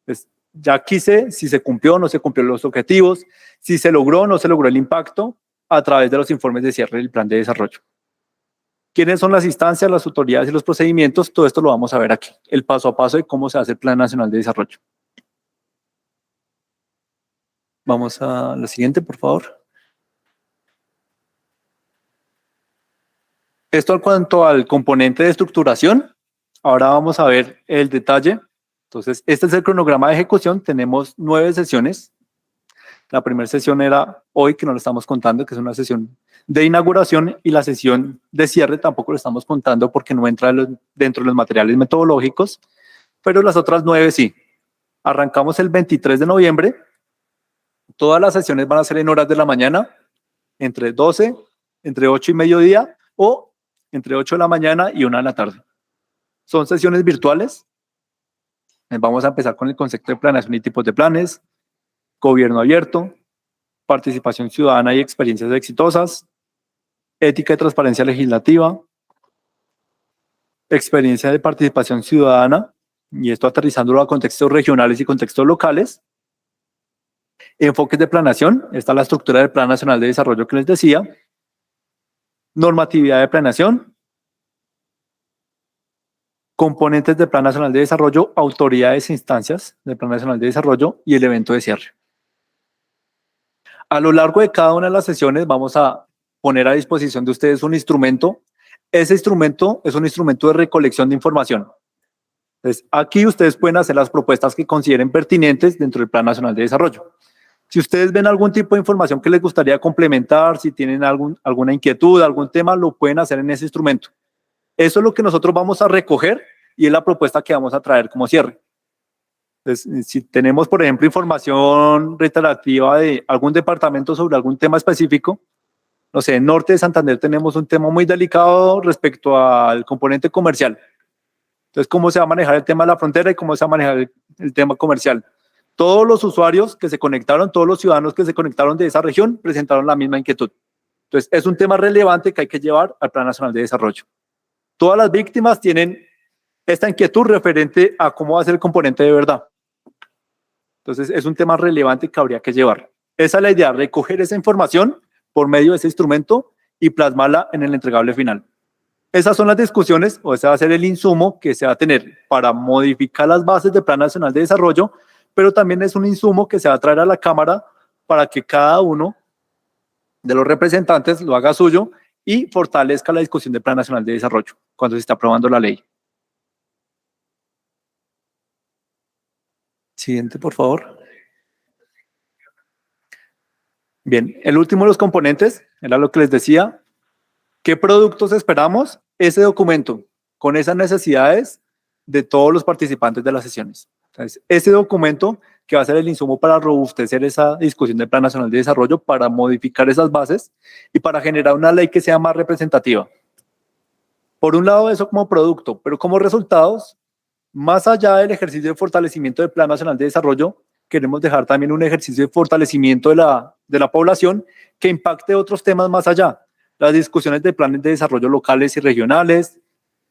Pues ya aquí sé si se cumplió o no se cumplió los objetivos, si se logró o no se logró el impacto a través de los informes de cierre del plan de desarrollo. ¿Quiénes son las instancias, las autoridades y los procedimientos? Todo esto lo vamos a ver aquí, el paso a paso de cómo se hace el Plan Nacional de Desarrollo. Vamos a la siguiente, por favor. Esto en cuanto al componente de estructuración. Ahora vamos a ver el detalle. Entonces, este es el cronograma de ejecución. Tenemos 9 sesiones. La primera sesión era hoy, que no lo estamos contando, que es una sesión de inauguración, y la sesión de cierre tampoco lo estamos contando porque no entra dentro de los materiales metodológicos, pero las otras 9 sí. Arrancamos el 23 de noviembre. Todas las sesiones van a ser en horas de la mañana, entre 12, entre 8 y mediodía, o entre 8 de la mañana y 1 de la tarde. Son sesiones virtuales. Vamos a empezar con el concepto de planeación y tipos de planes, gobierno abierto, participación ciudadana y experiencias exitosas, ética y transparencia legislativa, experiencia de participación ciudadana, y esto aterrizándolo a contextos regionales y contextos locales, enfoques de planeación, esta es la estructura del Plan Nacional de Desarrollo que les decía, normatividad de planeación, componentes del Plan Nacional de Desarrollo, autoridades e instancias del Plan Nacional de Desarrollo y el evento de cierre. A lo largo de cada una de las sesiones vamos a poner a disposición de ustedes un instrumento. Ese instrumento es un instrumento de recolección de información. Entonces, aquí ustedes pueden hacer las propuestas que consideren pertinentes dentro del Plan Nacional de Desarrollo. Si ustedes ven algún tipo de información que les gustaría complementar, si tienen alguna inquietud, algún tema, lo pueden hacer en ese instrumento. Eso es lo que nosotros vamos a recoger y es la propuesta que vamos a traer como cierre. Entonces, si tenemos, por ejemplo, información reiterativa de algún departamento sobre algún tema específico, no sé, en Norte de Santander tenemos un tema muy delicado respecto al componente comercial. Entonces, ¿cómo se va a manejar el tema de la frontera y cómo se va a manejar el tema comercial? Todos los usuarios que se conectaron, todos los ciudadanos que se conectaron de esa región presentaron la misma inquietud. Entonces, es un tema relevante que hay que llevar al Plan Nacional de Desarrollo. Todas las víctimas tienen esta inquietud referente a cómo va a ser el componente de verdad. Entonces, es un tema relevante que habría que llevar. Esa es la idea, recoger esa información por medio de ese instrumento y plasmarla en el entregable final. Esas son las discusiones, o ese va a ser el insumo que se va a tener para modificar las bases del Plan Nacional de Desarrollo, pero también es un insumo que se va a traer a la Cámara para que cada uno de los representantes lo haga suyo y fortalezca la discusión del Plan Nacional de Desarrollo cuando se está aprobando la ley. Siguiente, por favor. Bien, el último de los componentes era lo que les decía. ¿Qué productos esperamos? Ese documento con esas necesidades de todos los participantes de las sesiones. Entonces, ese documento que va a ser el insumo para robustecer esa discusión del Plan Nacional de Desarrollo, para modificar esas bases y para generar una ley que sea más representativa. Por un lado, eso como producto, pero como resultados, más allá del ejercicio de fortalecimiento del Plan Nacional de Desarrollo, queremos dejar también un ejercicio de fortalecimiento de la población que impacte otros temas más allá. Las discusiones de planes de desarrollo locales y regionales,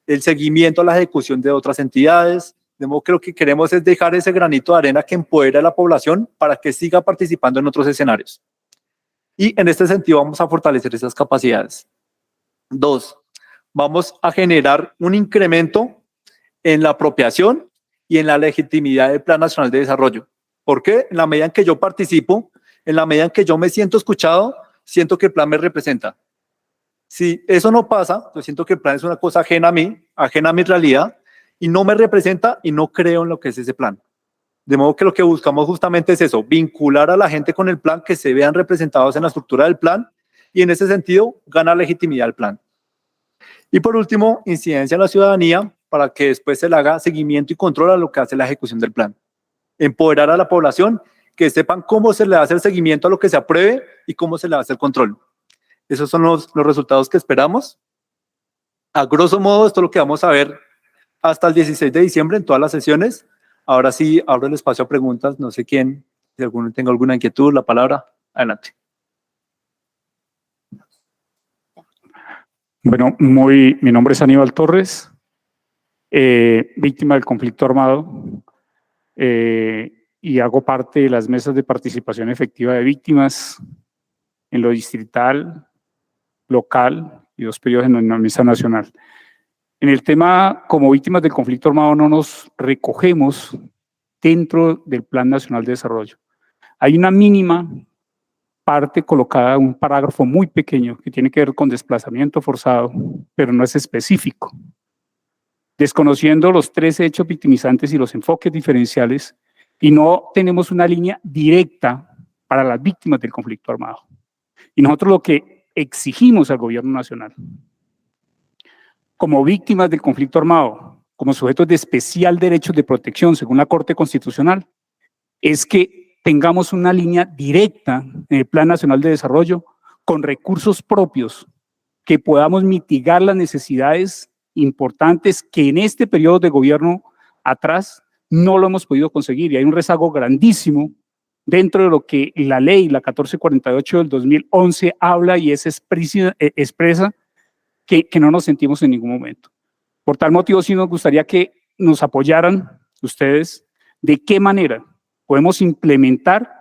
el seguimiento a la ejecución de otras entidades. De modo que lo que queremos es dejar ese granito de arena que empodere a la población para que siga participando en otros escenarios. Y en este sentido vamos a fortalecer esas capacidades. 2, vamos a generar un incremento en la apropiación y en la legitimidad del Plan Nacional de Desarrollo. ¿Por qué? En la medida en que yo participo, en la medida en que yo me siento escuchado, siento que el plan me representa. Si eso no pasa, yo siento que el plan es una cosa ajena a mí, ajena a mi realidad, y no me representa y no creo en lo que es ese plan. De modo que lo que buscamos justamente es eso, vincular a la gente con el plan, que se vean representados en la estructura del plan, y en ese sentido gana legitimidad el plan. Y por último, incidencia en la ciudadanía para que después se le haga seguimiento y control a lo que hace la ejecución del plan. Empoderar a la población, que sepan cómo se le hace el seguimiento a lo que se apruebe y cómo se le hace el control. Esos son los resultados que esperamos. A grosso modo, esto es lo que vamos a ver hasta el 16 de diciembre en todas las sesiones. Ahora sí, abro el espacio a preguntas. No sé quién, si alguno tenga alguna inquietud, la palabra. Adelante. Bueno, mi nombre es Aníbal Torres, víctima del conflicto armado, y hago parte de las mesas de participación efectiva de víctimas en lo distrital, local y 2 periodos en la mesa nacional. En el tema, como víctimas del conflicto armado, no nos recogemos dentro del Plan Nacional de Desarrollo. Hay una mínima parte colocada, un parágrafo muy pequeño que tiene que ver con desplazamiento forzado, pero no es específico. Desconociendo los 3 hechos victimizantes y los enfoques diferenciales, y no tenemos una línea directa para las víctimas del conflicto armado. Y nosotros lo que exigimos al gobierno nacional, como víctimas del conflicto armado, como sujetos de especial derechos de protección según la Corte Constitucional, es que tengamos una línea directa en el Plan Nacional de Desarrollo con recursos propios que podamos mitigar las necesidades importantes que en este periodo de gobierno atrás no lo hemos podido conseguir, y hay un rezago grandísimo dentro de lo que la ley, la 1448 del 2011, habla y es expresa que no nos sentimos en ningún momento. Por tal motivo, sí nos gustaría que nos apoyaran ustedes de qué manera podemos implementar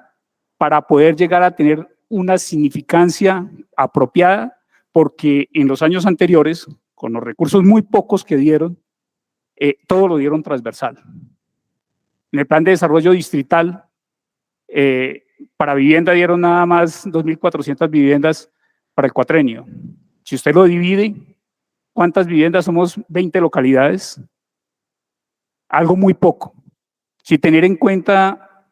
para poder llegar a tener una significancia apropiada, porque en los años anteriores, con los recursos muy pocos que dieron, todo lo dieron transversal. En el plan de desarrollo distrital, para vivienda dieron nada más 2.400 viviendas para el cuatrenio. Si usted lo divide, ¿cuántas viviendas? Somos 20 localidades, algo muy poco. Si tener en cuenta,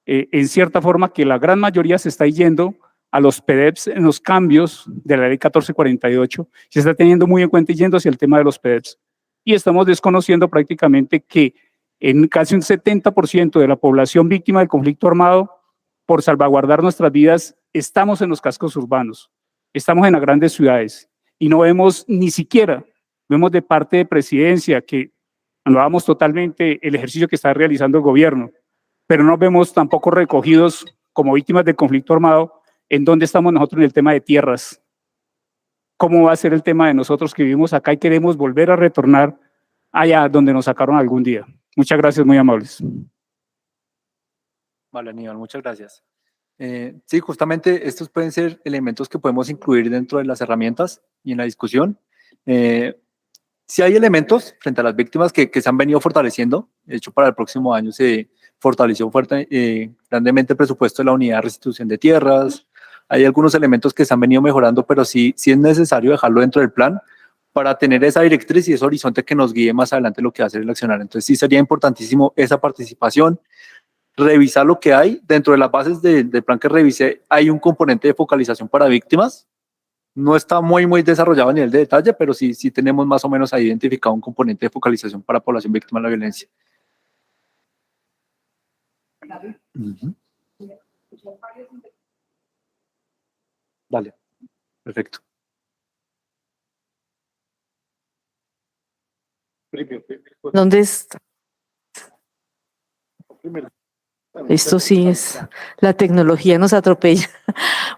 en cierta forma, que la gran mayoría se está yendo a los PEDEPS en los cambios de la ley 1448, se está teniendo muy en cuenta y yendo hacia el tema de los PEDEPS. Y estamos desconociendo prácticamente que en casi un 70% de la población víctima del conflicto armado, por salvaguardar nuestras vidas, estamos en los cascos urbanos, estamos en las grandes ciudades y no vemos ni siquiera, vemos de parte de presidencia que anulamos totalmente el ejercicio que está realizando el gobierno, pero no vemos tampoco recogidos como víctimas del conflicto armado en dónde estamos nosotros en el tema de tierras. ¿Cómo va a ser el tema de nosotros que vivimos acá y queremos volver a retornar allá donde nos sacaron algún día? Muchas gracias, muy amables. Vale, Aníbal, muchas gracias. Sí, justamente estos pueden ser elementos que podemos incluir dentro de las herramientas y en la discusión. Sí hay elementos frente a las víctimas que se han venido fortaleciendo. De hecho, para el próximo año se fortaleció grandemente el presupuesto de la unidad de restitución de tierras. Hay algunos elementos que se han venido mejorando, pero sí es necesario dejarlo dentro del plan para tener esa directriz y ese horizonte que nos guíe más adelante lo que va a ser el accionar. Entonces sí sería importantísimo esa participación, revisar lo que hay. Dentro de las bases del plan que revisé hay un componente de focalización para víctimas. No está muy desarrollado a nivel de detalle, pero sí tenemos más o menos ahí identificado un componente de focalización para población víctima de la violencia. Uh-huh. Vale, perfecto. ¿Dónde está? Esto sí es, la tecnología nos atropella.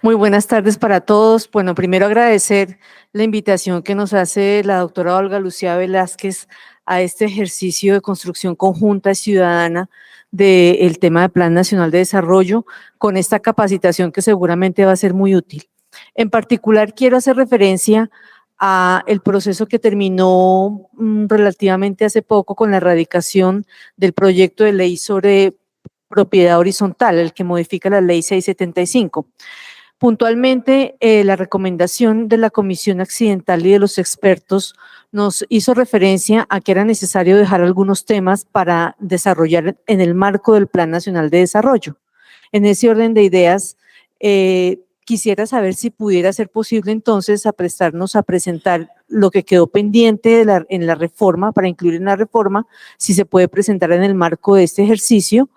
Muy buenas tardes para todos. Bueno, primero agradecer la invitación que nos hace la doctora Olga Lucía Velázquez a este ejercicio de construcción conjunta y ciudadana del tema del Plan Nacional de Desarrollo, con esta capacitación que seguramente va a ser muy útil. En particular, quiero hacer referencia a el proceso que terminó relativamente hace poco con la erradicación del proyecto de ley sobre propiedad horizontal, el que modifica la ley 675. Puntualmente, la recomendación de la Comisión Accidental y de los expertos nos hizo referencia a que era necesario dejar algunos temas para desarrollar en el marco del Plan Nacional de Desarrollo. En ese orden de ideas, quisiera saber si pudiera ser posible entonces prestarnos a presentar lo que quedó pendiente en la reforma, para incluir en la reforma, si se puede presentar en el marco de este ejercicio.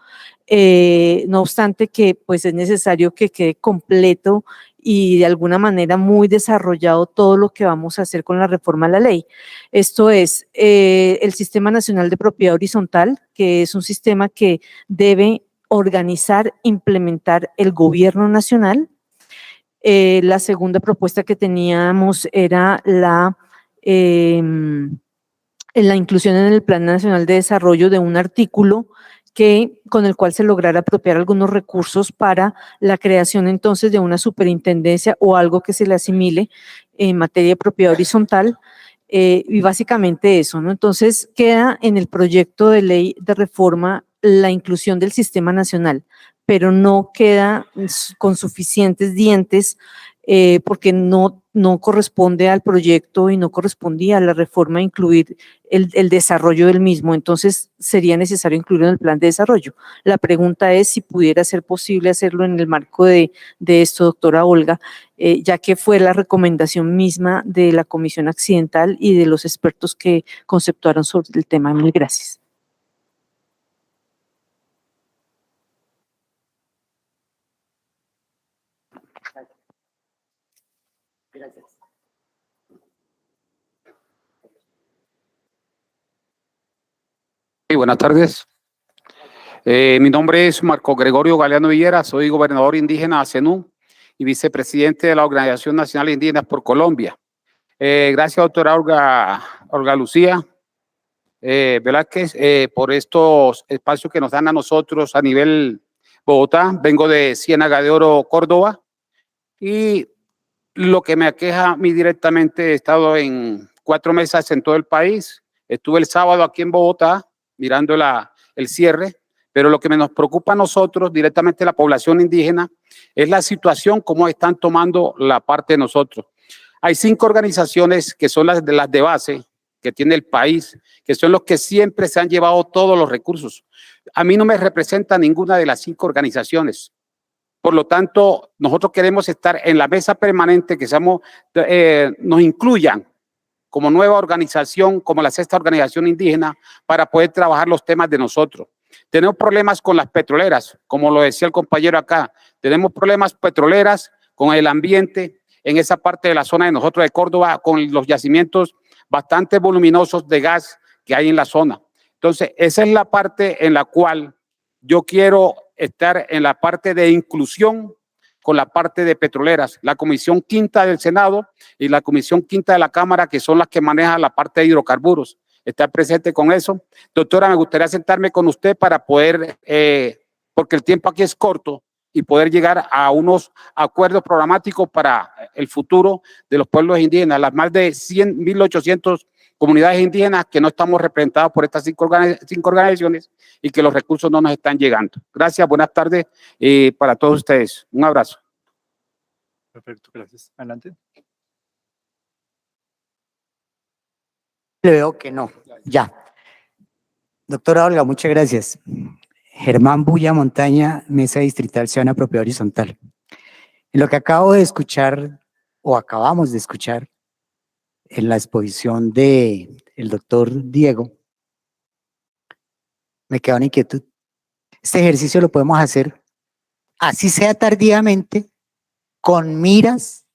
No obstante que pues es necesario que quede completo y de alguna manera muy desarrollado todo lo que vamos a hacer con la reforma a la ley. Esto es el Sistema Nacional de Propiedad Horizontal, que es un sistema que debe organizar, implementar el gobierno nacional. La segunda propuesta que teníamos era la inclusión en el Plan Nacional de Desarrollo de un artículo con el cual se lograra apropiar algunos recursos para la creación entonces de una superintendencia o algo que se le asimile en materia de propiedad horizontal, y básicamente eso, ¿no? Entonces queda en el proyecto de ley de reforma la inclusión del sistema nacional, pero no queda con suficientes dientes porque no corresponde al proyecto y no correspondía a la reforma incluir el desarrollo del mismo. Entonces sería necesario incluirlo en el plan de desarrollo. La pregunta es si pudiera ser posible hacerlo en el marco de esto, doctora Olga, ya que fue la recomendación misma de la Comisión Accidental y de los expertos que conceptuaron sobre el tema. Mil gracias. Gracias. Sí, buenas tardes. Mi nombre es Marco Gregorio Galeano Villera, soy gobernador indígena de Zenú y vicepresidente de la Organización Nacional de Indígenas por Colombia. Gracias, doctora Olga Lucía Velázquez, por estos espacios que nos dan a nosotros a nivel Bogotá. Vengo de Ciénaga de Oro, Córdoba, y lo que me aqueja a mí directamente, he estado en 4 mesas en todo el país. Estuve el sábado aquí en Bogotá mirando el cierre, pero lo que nos preocupa a nosotros, directamente la población indígena, es la situación, cómo están tomando la parte de nosotros. Hay 5 organizaciones que son las de base que tiene el país, que son los que siempre se han llevado todos los recursos. A mí no me representa ninguna de las 5 organizaciones. Por lo tanto, nosotros queremos estar en la mesa permanente, que nos incluyan como nueva organización, como la 6ª organización indígena, para poder trabajar los temas de nosotros. Tenemos problemas con las petroleras, como lo decía el compañero acá. Tenemos problemas petroleras con el ambiente en esa parte de la zona de nosotros de Córdoba, con los yacimientos bastante voluminosos de gas que hay en la zona. Entonces, esa es la parte en la cual yo quiero estar, en la parte de inclusión con la parte de petroleras. La Comisión Quinta del Senado y la Comisión Quinta de la Cámara, que son las que manejan la parte de hidrocarburos. Estar presente con eso. Doctora, me gustaría sentarme con usted para poder, porque el tiempo aquí es corto, y poder llegar a unos acuerdos programáticos para el futuro de los pueblos indígenas, las más de 1.800 comunidades indígenas que no estamos representadas por estas cinco organizaciones y que los recursos no nos están llegando. Gracias, buenas tardes para todos ustedes. Un abrazo. Perfecto, gracias. Adelante. Le veo que no. Ya. Doctora Olga, muchas gracias. Germán Bulla Montaña, Mesa Distrital Ciudadana Propiedad Horizontal. En lo que acabo de escuchar, o acabamos de escuchar, en la exposición de el doctor Diego, me queda una inquietud. Este ejercicio lo podemos hacer, así sea tardíamente, con miras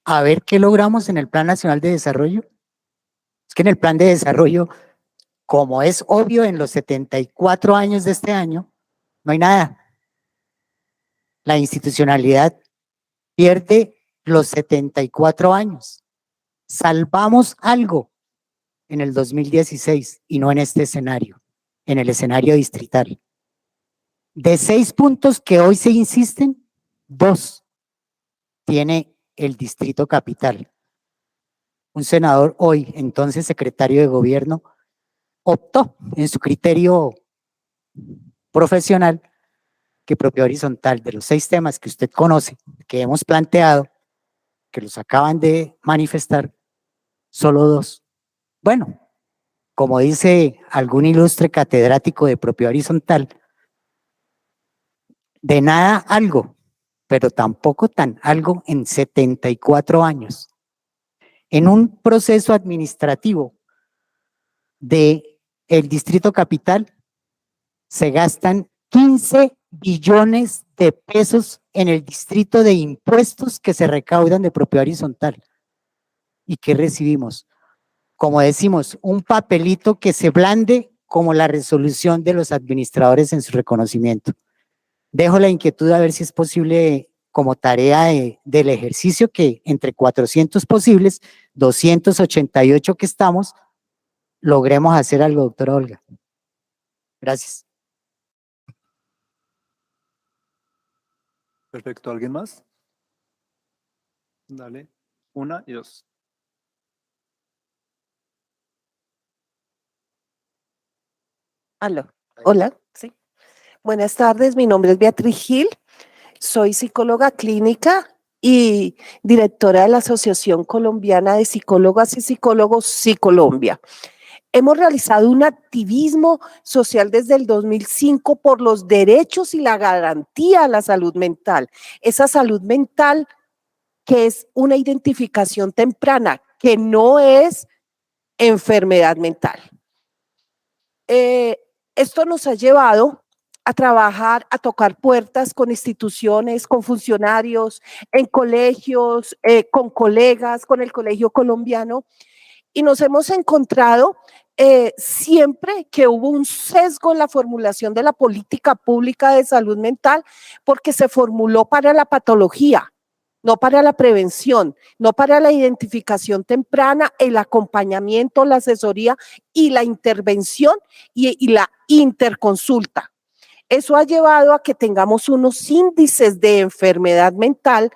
a ver qué logramos en el Plan Nacional de Desarrollo. Es que en el Plan de Desarrollo, como es obvio, en los 74 años de este año, no hay nada. La institucionalidad pierde los 74 años. Salvamos algo en el 2016 y no en este escenario, en el escenario distrital. De 6 puntos que hoy se insisten, 2 tiene el Distrito Capital. Un senador hoy, entonces secretario de gobierno, optó en su criterio profesional que Propiedad Horizontal, de los 6 temas que usted conoce, que hemos planteado, que los acaban de manifestar, solo 2. Bueno, como dice algún ilustre catedrático de Propiedad Horizontal, de nada algo, pero tampoco tan algo en 74 años. En un proceso administrativo de el Distrito Capital se gastan 15 billones de pesos en el distrito de impuestos que se recaudan de Propiedad Horizontal. ¿Y qué recibimos? Como decimos, un papelito que se blande como la resolución de los administradores en su reconocimiento. Dejo la inquietud a ver si es posible como tarea del ejercicio que entre 400 posibles, 288 que estamos, logremos hacer algo, doctora Olga. Gracias. Perfecto, ¿alguien más? Dale, 1 y 2. Aló. Hola, sí. Buenas tardes, mi nombre es Beatriz Gil, soy psicóloga clínica y directora de la Asociación Colombiana de Psicólogas y Psicólogos Psicolombia. Hemos realizado un activismo social desde el 2005 por los derechos y la garantía a la salud mental. Esa salud mental que es una identificación temprana, que no es enfermedad mental. Esto nos ha llevado a trabajar, a tocar puertas con instituciones, con funcionarios, en colegios, con colegas, con el Colegio Colombiano, y nos hemos encontrado siempre que hubo un sesgo en la formulación de la política pública de salud mental, porque se formuló para la patología, no para la prevención, no para la identificación temprana, el acompañamiento, la asesoría y la intervención y la interconsulta. Eso ha llevado a que tengamos unos índices de enfermedad mental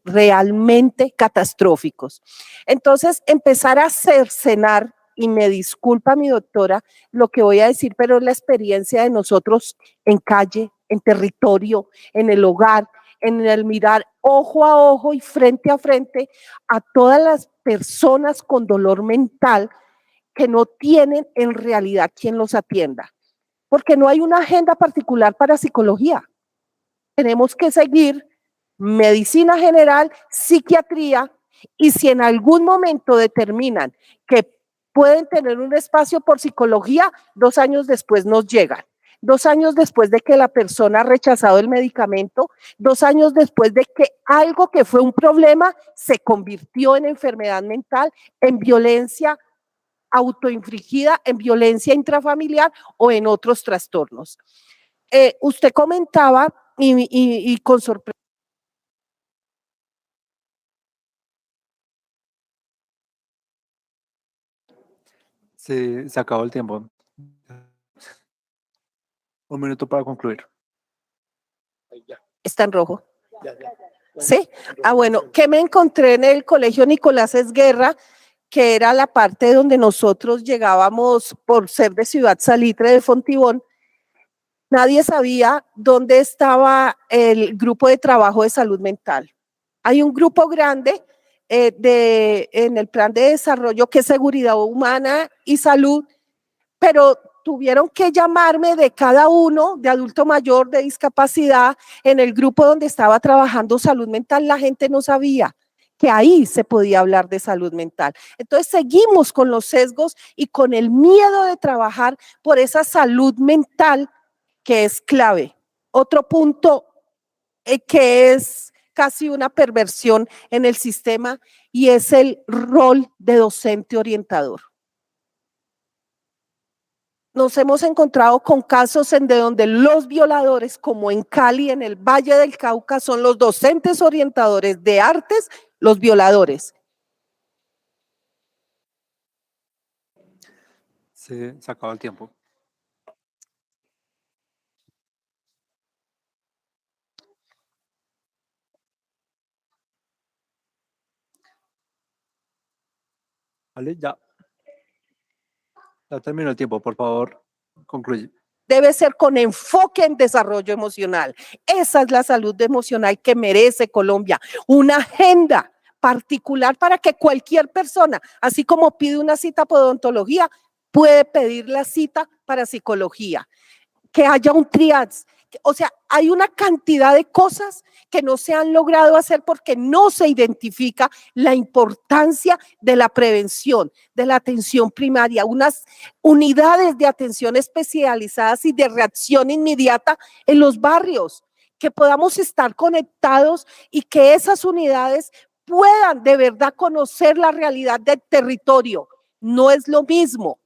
realmente catastróficos. Entonces, empezar a cercenar, y me disculpa mi doctora lo que voy a decir, pero es la experiencia de nosotros en calle, en territorio, en el hogar, en el mirar ojo a ojo y frente a frente a todas las personas con dolor mental que no tienen en realidad quien los atienda. Porque no hay una agenda particular para psicología. Tenemos que seguir medicina general, psiquiatría, y si en algún momento determinan que pueden tener un espacio por psicología, 2 años después nos llegan. 2 años después de que la persona ha rechazado el medicamento, 2 años después de que algo que fue un problema se convirtió en enfermedad mental, en violencia autoinfligida, en violencia intrafamiliar o en otros trastornos. Usted comentaba y con sorpresa. Se acabó el tiempo. 1 minuto para concluir. Está en rojo. ¿Sí? Ah, bueno, que me encontré en el Colegio Nicolás Esguerra, que era la parte donde nosotros llegábamos por ser de Ciudad Salitre de Fontibón. Nadie sabía dónde estaba el grupo de trabajo de salud mental. Hay un grupo grande en el plan de desarrollo que es seguridad humana y salud, pero tuvieron que llamarme de cada uno, de adulto mayor, de discapacidad, en el grupo donde estaba trabajando salud mental. La gente no sabía que ahí se podía hablar de salud mental. Entonces seguimos con los sesgos y con el miedo de trabajar por esa salud mental que es clave. Otro punto que es casi una perversión en el sistema y es el rol de docente orientador. Nos hemos encontrado con casos en donde los violadores, como en Cali, en el Valle del Cauca, son los docentes orientadores de artes, los violadores. Se acabó el tiempo. Vale, ya. Ya terminó el tiempo, por favor, concluye. Debe ser con enfoque en desarrollo emocional. Esa es la salud emocional que merece Colombia. Una agenda particular para que cualquier persona, así como pide una cita para odontología, puede pedir la cita para psicología. Que haya un triage. O sea, hay una cantidad de cosas que no se han logrado hacer porque no se identifica la importancia de la prevención, de la atención primaria, unas unidades de atención especializadas y de reacción inmediata en los barrios, que podamos estar conectados y que esas unidades puedan de verdad conocer la realidad del territorio. No es lo mismo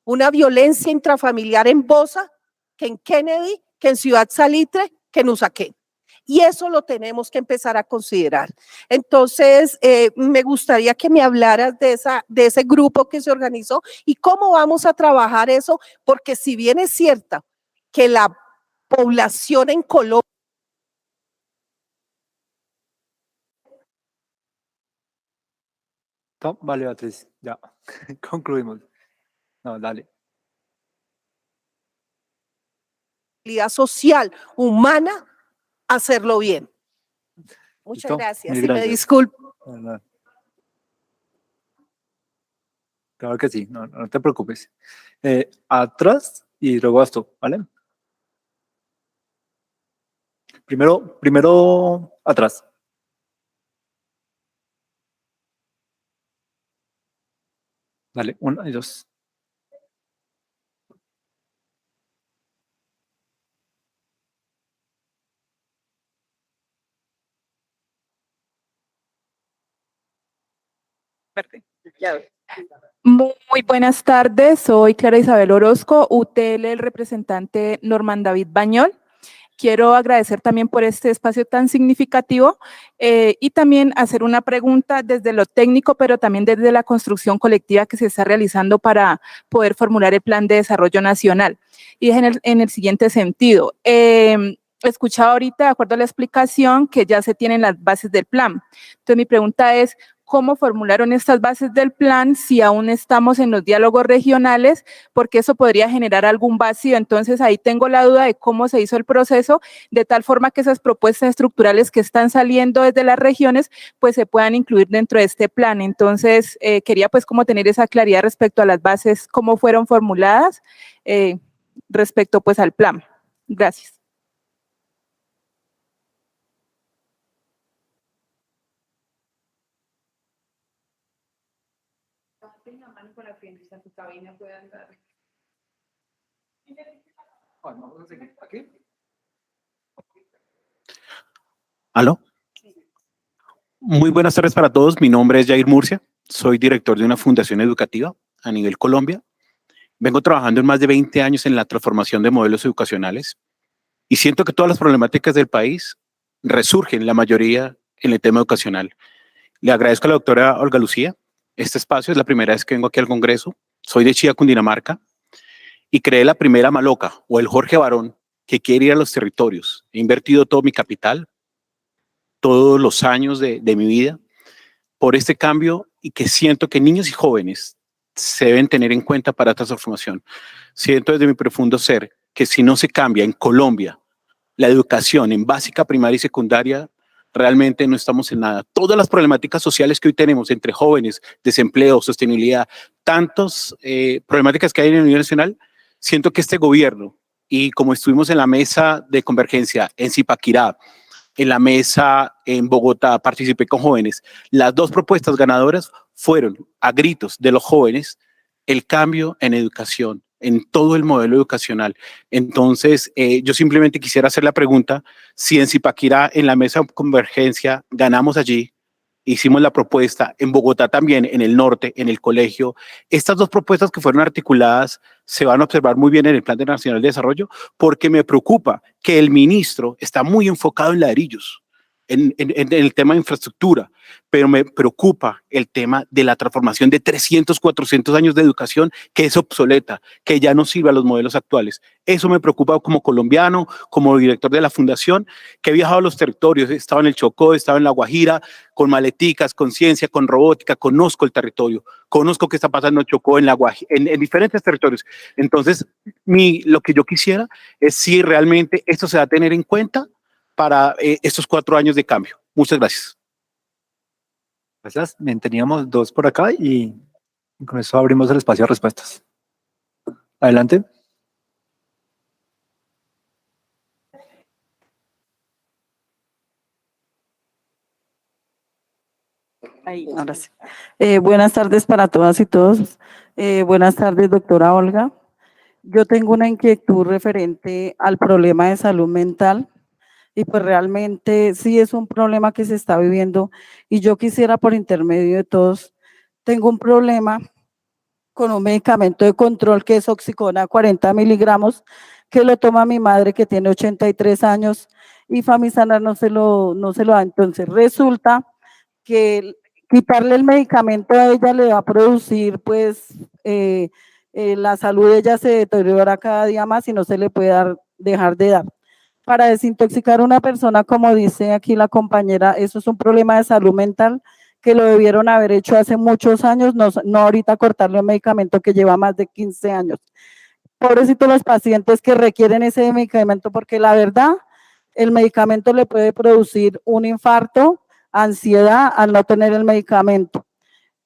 una violencia intrafamiliar en Bosa que en Kennedy, que en Ciudad Salitre, que en Usaquén. Y eso lo tenemos que empezar a considerar. Entonces, me gustaría que me hablaras de ese grupo que se organizó y cómo vamos a trabajar eso, porque si bien es cierta que la población en Colombia Vale, Beatriz, ya. Concluimos. No, dale. social, humana, hacerlo bien. Muchas ¿Listo? gracias. Mil Y me gracias. disculpo. No. Claro que sí, no te preocupes. Atrás y luego esto, ¿vale? Primero atrás. Dale, 1 y 2. Muy buenas tardes, soy Clara Isabel Orozco, UTL, el representante Norman David Bañol. Quiero agradecer también por este espacio tan significativo y también hacer una pregunta desde lo técnico, pero también desde la construcción colectiva que se está realizando para poder formular el Plan de Desarrollo Nacional. Y es en el siguiente sentido. Escuchaba ahorita, de acuerdo a la explicación, que ya se tienen las bases del plan. Entonces, mi pregunta es, ¿cómo formularon estas bases del plan si aún estamos en los diálogos regionales? Porque eso podría generar algún vacío. Entonces, ahí tengo la duda de cómo se hizo el proceso, de tal forma que esas propuestas estructurales que están saliendo desde las regiones, pues se puedan incluir dentro de este plan. Entonces, quería pues como tener esa claridad respecto a las bases, cómo fueron formuladas respecto pues al plan. Gracias. ¿Aló? Muy buenas tardes para todos. Mi nombre es Jair Murcia. Soy director de una fundación educativa a nivel Colombia. Vengo trabajando en más de 20 años en la transformación de modelos educacionales y siento que todas las problemáticas del país resurgen, la mayoría, en el tema educacional. Le agradezco a la doctora Olga Lucía. Este espacio es la primera vez que vengo aquí al Congreso. Soy de Chía, Cundinamarca, y creé la primera Maloca, o el Jorge Barón, que quiere ir a los territorios. He invertido todo mi capital todos los años de mi vida por este cambio y que siento que niños y jóvenes se deben tener en cuenta para esta transformación. Siento desde mi profundo ser que si no se cambia en Colombia la educación en básica, primaria y secundaria, realmente no estamos en nada. Todas las problemáticas sociales que hoy tenemos entre jóvenes, desempleo, sostenibilidad, tantas problemáticas que hay en el nivel nacional, siento que este gobierno, y como estuvimos en la mesa de convergencia en Zipaquirá, en la mesa en Bogotá, participé con jóvenes, las dos propuestas ganadoras fueron a gritos de los jóvenes el cambio en educación, en todo el modelo educacional. Entonces, yo simplemente quisiera hacer la pregunta, si en Zipaquirá, en la mesa de convergencia, ganamos allí, hicimos la propuesta, en Bogotá también, en el norte, en el colegio, estas dos propuestas que fueron articuladas se van a observar muy bien en el Plan Nacional de Desarrollo, porque me preocupa que el ministro está muy enfocado en ladrillos, en el tema de infraestructura, pero me preocupa el tema de la transformación de 300, 400 años de educación que es obsoleta, que ya no sirve a los modelos actuales. Eso me preocupa como colombiano, como director de la fundación, que he viajado a los territorios, he estado en el Chocó, he estado en La Guajira, con maleticas, con ciencia, con robótica, conozco el territorio, conozco qué está pasando en Chocó, en La Guajira, en diferentes territorios. Entonces, lo que yo quisiera es si realmente esto se va a tener en cuenta para estos 4 años de cambio. Muchas gracias. Gracias. Bien, teníamos 2 por acá y con eso abrimos el espacio a respuestas. Adelante. Ahí, ahora sí. Buenas tardes para todas y todos. Buenas tardes, doctora Olga. Yo tengo una inquietud referente al problema de salud mental y pues realmente sí es un problema que se está viviendo y yo quisiera por intermedio de todos, tengo un problema con un medicamento de control que es Oxicona 40 miligramos, que lo toma mi madre que tiene 83 años y Famisanar no se lo da. Entonces resulta que quitarle el medicamento a ella le va a producir pues la salud de ella se deteriora cada día más y no se le puede dejar de dar. Para desintoxicar a una persona, como dice aquí la compañera, eso es un problema de salud mental que lo debieron haber hecho hace muchos años, no ahorita cortarle un medicamento que lleva más de 15 años. Pobrecitos los pacientes que requieren ese medicamento, porque la verdad, el medicamento le puede producir un infarto, ansiedad al no tener el medicamento.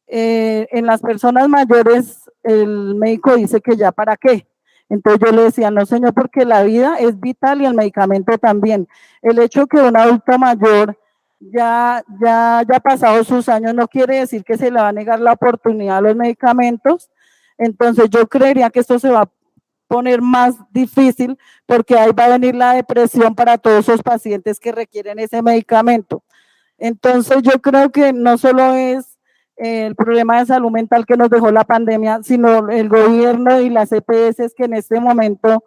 En las personas mayores, el médico dice que ya para qué. Entonces yo le decía, no señor, porque la vida es vital y el medicamento también. El hecho que un adulto mayor ya haya pasado sus años no quiere decir que se le va a negar la oportunidad a los medicamentos. Entonces yo creería que esto se va a poner más difícil porque ahí va a venir la depresión para todos esos pacientes que requieren ese medicamento. Entonces yo creo que no solo es el problema de salud mental que nos dejó la pandemia, sino el gobierno y las EPS que en este momento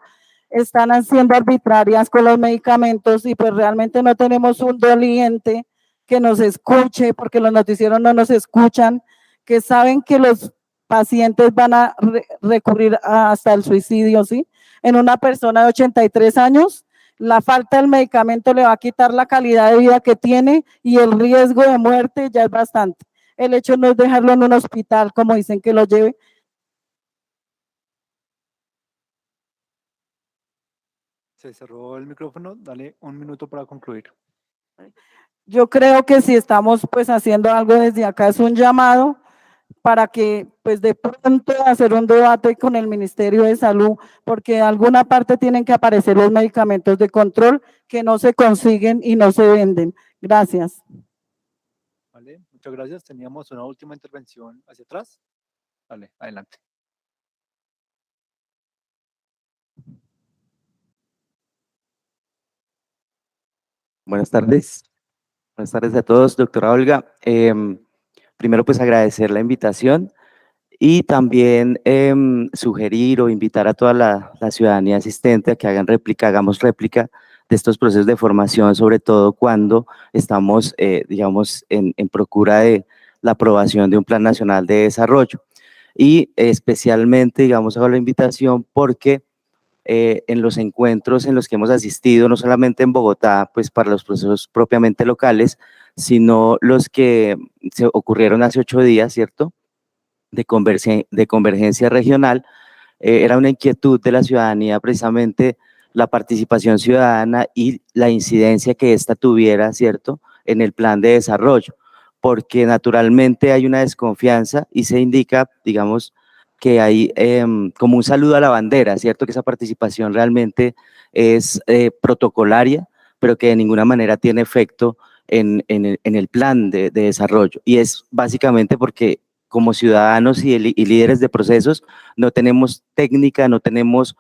están haciendo arbitrarias con los medicamentos y pues realmente no tenemos un doliente que nos escuche, porque los noticieros no nos escuchan, que saben que los pacientes van a recurrir hasta el suicidio, ¿sí? En una persona de 83 años, la falta del medicamento le va a quitar la calidad de vida que tiene y el riesgo de muerte ya es bastante. El hecho no es dejarlo en un hospital, como dicen que lo lleve. Se cerró el micrófono, dale 1 minuto para concluir. Yo creo que si estamos pues haciendo algo desde acá es un llamado para que pues de pronto hacer un debate con el Ministerio de Salud, porque de alguna parte tienen que aparecer los medicamentos de control que no se consiguen y no se venden. Gracias. Vale, muchas gracias. Teníamos una última intervención hacia atrás. Vale, adelante. Buenas tardes. Buenas tardes a todos, doctora Olga. Primero, pues agradecer la invitación y también sugerir o invitar a toda la ciudadanía asistente a que hagamos réplica de estos procesos de formación, sobre todo cuando estamos, digamos, en procura de la aprobación de un Plan Nacional de Desarrollo. Y especialmente, digamos, hago la invitación porque en los encuentros en los que hemos asistido, no solamente en Bogotá, pues para los procesos propiamente locales, sino los que se ocurrieron hace 8 días, ¿cierto? De convergencia regional, era una inquietud de la ciudadanía precisamente la participación ciudadana y la incidencia que ésta tuviera, ¿cierto?, en el plan de desarrollo, porque naturalmente hay una desconfianza y se indica, digamos, que hay como un saludo a la bandera, ¿cierto?, que esa participación realmente es protocolaria, pero que de ninguna manera tiene efecto en el plan de desarrollo. Y es básicamente porque como ciudadanos y líderes de procesos no tenemos técnica, no tenemos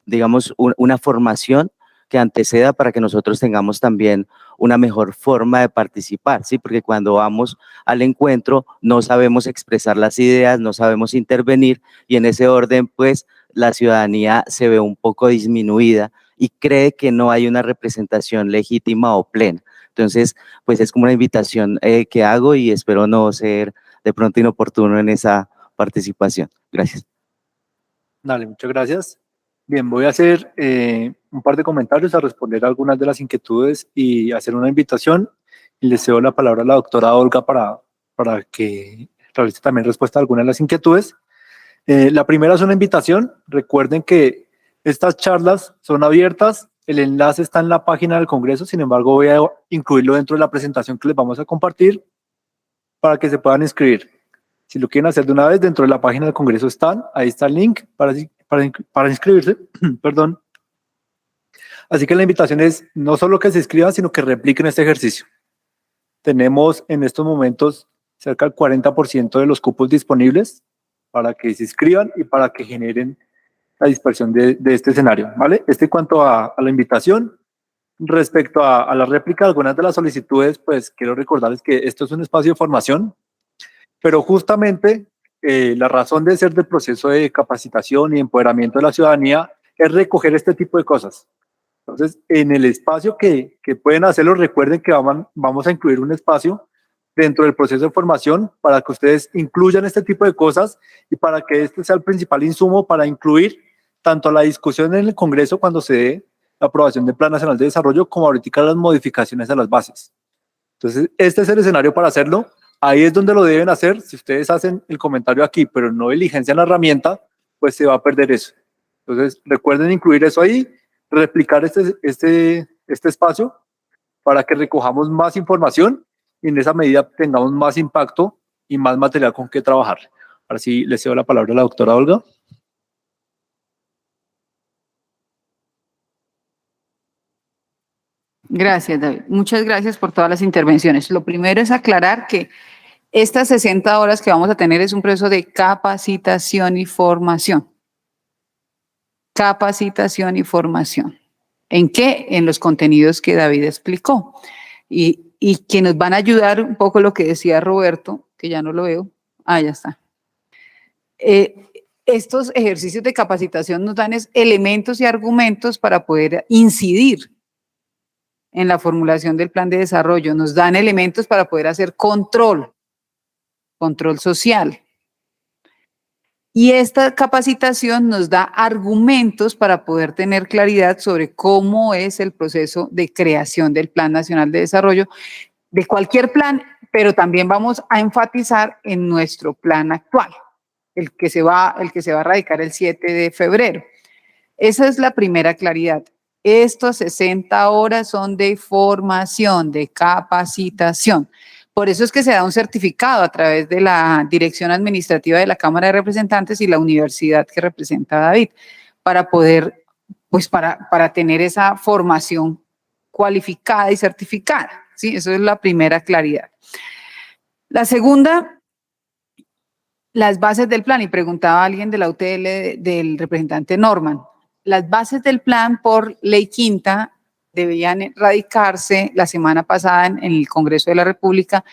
digamos, una formación que anteceda para que nosotros tengamos también una mejor forma de participar, ¿sí? Porque cuando vamos al encuentro no sabemos expresar las ideas, no sabemos intervenir y en ese orden, pues, la ciudadanía se ve un poco disminuida y cree que no hay una representación legítima o plena. Entonces, pues, es como una invitación que hago y espero no ser de pronto inoportuno en esa participación. Gracias. Dale, muchas gracias. Bien, voy a hacer un par de comentarios a responder a algunas de las inquietudes y hacer una invitación. Y le cedo la palabra a la doctora Olga para que realice también respuesta a algunas de las inquietudes. La primera es una invitación. Recuerden que estas charlas son abiertas. El enlace está en la página del Congreso. Sin embargo, voy a incluirlo dentro de la presentación que les vamos a compartir para que se puedan inscribir. Si lo quieren hacer de una vez, dentro de la página del Congreso ahí está el link para inscribirse, perdón. Así que la invitación es no solo que se inscriban, sino que repliquen este ejercicio. Tenemos en estos momentos cerca del 40% de los cupos disponibles para que se inscriban y para que generen la dispersión de este escenario, ¿vale? En cuanto a la invitación. Respecto a la réplica de algunas de las solicitudes, pues quiero recordarles que esto es un espacio de formación, pero justamente la razón de ser del proceso de capacitación y empoderamiento de la ciudadanía es recoger este tipo de cosas. Entonces, en el espacio que pueden hacerlo, recuerden que vamos a incluir un espacio dentro del proceso de formación para que ustedes incluyan este tipo de cosas y para que este sea el principal insumo para incluir tanto la discusión en el Congreso cuando se dé la aprobación del Plan Nacional de Desarrollo como ahorita las modificaciones a las bases. Entonces, este es el escenario para hacerlo. Ahí es donde lo deben hacer. Si ustedes hacen el comentario aquí, pero no diligencian la herramienta, pues se va a perder eso. Entonces, recuerden incluir eso ahí, replicar este espacio para que recojamos más información y en esa medida tengamos más impacto y más material con que trabajar. Ahora sí, le cedo la palabra a la doctora Olga. Gracias, David. Muchas gracias por todas las intervenciones. Lo primero es aclarar que estas 60 horas que vamos a tener es un proceso de capacitación y formación. Capacitación y formación. ¿En qué? En los contenidos que David explicó. Y que nos van a ayudar un poco lo que decía Roberto, que ya no lo veo. Ah, ya está. Estos ejercicios de capacitación nos dan elementos y argumentos para poder incidir en la formulación del plan de desarrollo, nos dan elementos para poder hacer control social. Y esta capacitación nos da argumentos para poder tener claridad sobre cómo es el proceso de creación del Plan Nacional de Desarrollo, de cualquier plan, pero también vamos a enfatizar en nuestro plan actual, el que se va a radicar el 7 de febrero. Esa es la primera claridad. Estos 60 horas son de formación, de capacitación. Por eso es que se da un certificado a través de la Dirección Administrativa de la Cámara de Representantes y la universidad que representa a David, para poder, pues para tener esa formación cualificada y certificada, ¿sí? Eso es la primera claridad. La segunda, las bases del plan, y preguntaba alguien de la UTL, del representante Norman. Las bases del plan por ley quinta debían radicarse la semana pasada en el Congreso de la República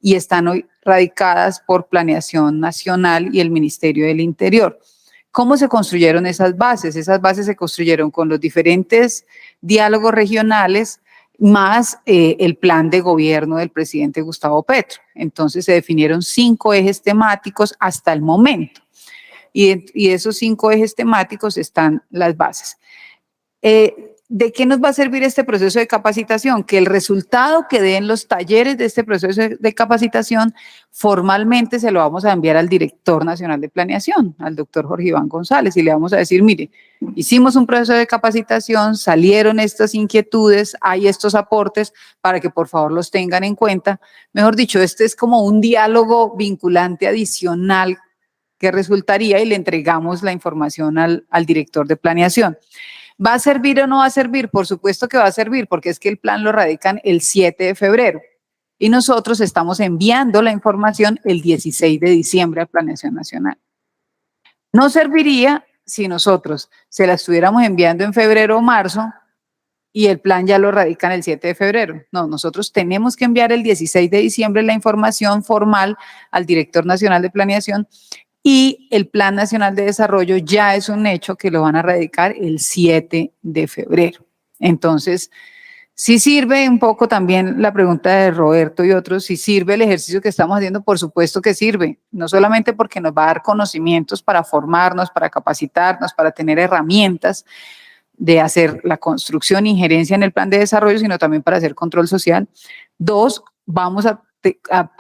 y están hoy radicadas por Planeación Nacional y el Ministerio del Interior. ¿Cómo se construyeron esas bases? Esas bases se construyeron con los diferentes diálogos regionales más el plan de gobierno del presidente Gustavo Petro. Entonces se definieron 5 ejes temáticos hasta el momento. y esos 5 ejes temáticos están las bases. ¿De qué nos va a servir este proceso de capacitación? Que el resultado que den los talleres de este proceso de capacitación formalmente se lo vamos a enviar al director nacional de planeación, al doctor Jorge Iván González, y le vamos a decir, mire, hicimos un proceso de capacitación, salieron estas inquietudes, hay estos aportes para que por favor los tengan en cuenta. Mejor dicho, este es como un diálogo vinculante adicional que resultaría y le entregamos la información al director de planeación. ¿Va a servir o no va a servir? Por supuesto que va a servir, porque es que el plan lo radican el 7 de febrero y nosotros estamos enviando la información el 16 de diciembre a Planeación Nacional. No serviría si nosotros se la estuviéramos enviando en febrero o marzo y el plan ya lo radican el 7 de febrero. No, nosotros tenemos que enviar el 16 de diciembre la información formal al director nacional de planeación y el Plan Nacional de Desarrollo ya es un hecho que lo van a radicar el 7 de febrero. Entonces, sí sirve un poco también la pregunta de Roberto y otros, si sirve el ejercicio que estamos haciendo, por supuesto que sirve, no solamente porque nos va a dar conocimientos para formarnos, para capacitarnos, para tener herramientas de hacer la construcción e injerencia en el plan de desarrollo, sino también para hacer control social. 2, vamos a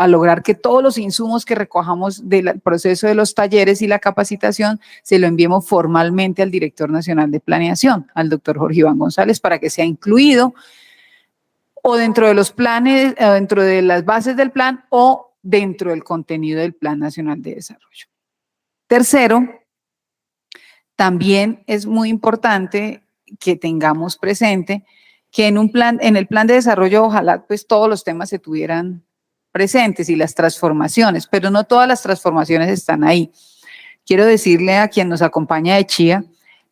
lograr que todos los insumos que recojamos del proceso de los talleres y la capacitación se lo enviemos formalmente al director nacional de planeación, al doctor Jorge Iván González, para que sea incluido o dentro de los planes, dentro de las bases del plan o dentro del contenido del Plan Nacional de Desarrollo. Tercero, también es muy importante que tengamos presente que en el plan de desarrollo ojalá pues todos los temas se tuvieran presentes y las transformaciones, pero no todas las transformaciones están ahí. Quiero decirle a quien nos acompaña de Chía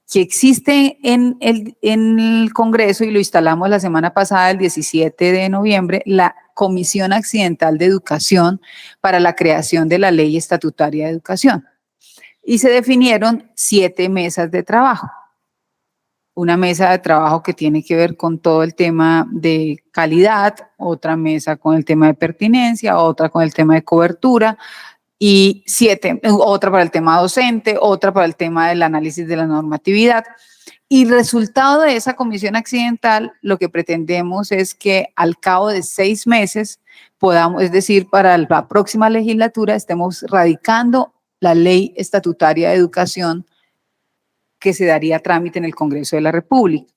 que existe en el Congreso, y lo instalamos la semana pasada, el 17 de noviembre, la Comisión Accidental de Educación para la creación de la Ley Estatutaria de Educación. Y se definieron 7 mesas de trabajo. Una mesa de trabajo que tiene que ver con todo el tema de calidad, otra mesa con el tema de pertinencia, otra con el tema de cobertura, y otra para el tema docente, otra para el tema del análisis de la normatividad. Y resultado de esa comisión accidental, lo que pretendemos es que al cabo de 6 meses podamos, es decir, para la próxima legislatura, estemos radicando la Ley Estatutaria de Educación que se daría trámite en el Congreso de la República.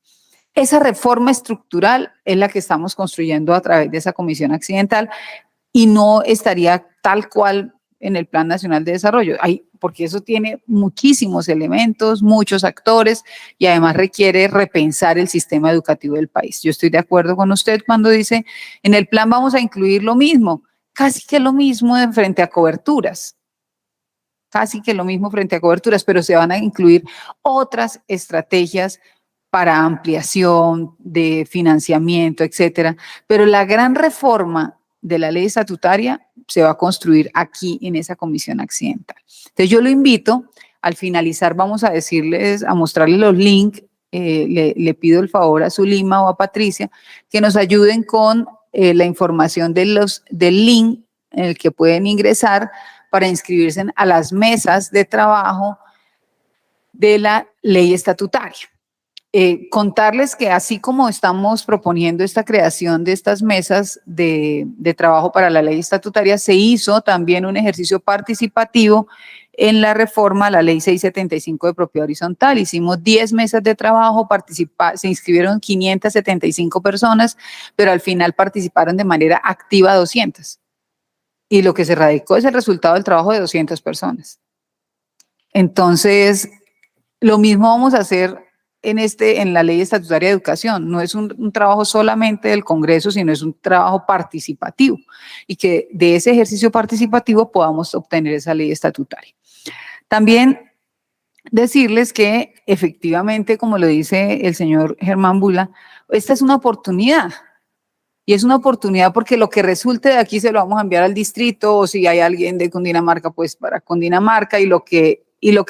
Esa reforma estructural es la que estamos construyendo a través de esa comisión accidental y no estaría tal cual en el Plan Nacional de Desarrollo, porque eso tiene muchísimos elementos, muchos actores y además requiere repensar el sistema educativo del país. Yo estoy de acuerdo con usted cuando dice, en el plan vamos a incluir lo mismo, casi que lo mismo frente a coberturas. Casi que lo mismo frente a coberturas, pero se van a incluir otras estrategias para ampliación de financiamiento, etcétera. Pero la gran reforma de la ley estatutaria se va a construir aquí en esa comisión accidental. Entonces yo lo invito, al finalizar vamos a decirles, a mostrarles los links, le pido el favor a Zulima o a Patricia que nos ayuden con la información del link en el que pueden ingresar para inscribirse a las mesas de trabajo de la ley estatutaria. Contarles que así como estamos proponiendo esta creación de estas mesas de trabajo para la ley estatutaria, se hizo también un ejercicio participativo en la reforma a la ley 675 de propiedad horizontal. Hicimos 10 mesas de trabajo, se inscribieron 575 personas, pero al final participaron de manera activa 200. Y lo que se radicó es el resultado del trabajo de 200 personas. Entonces, lo mismo vamos a hacer en la Ley Estatutaria de Educación. No es un trabajo solamente del Congreso, sino es un trabajo participativo. Y que de ese ejercicio participativo podamos obtener esa ley estatutaria. También decirles que efectivamente, como lo dice el señor Germán Bula, esta es una oportunidad. Y es una oportunidad porque lo que resulte de aquí se lo vamos a enviar al distrito, o si hay alguien de Cundinamarca, pues para Cundinamarca, y lo que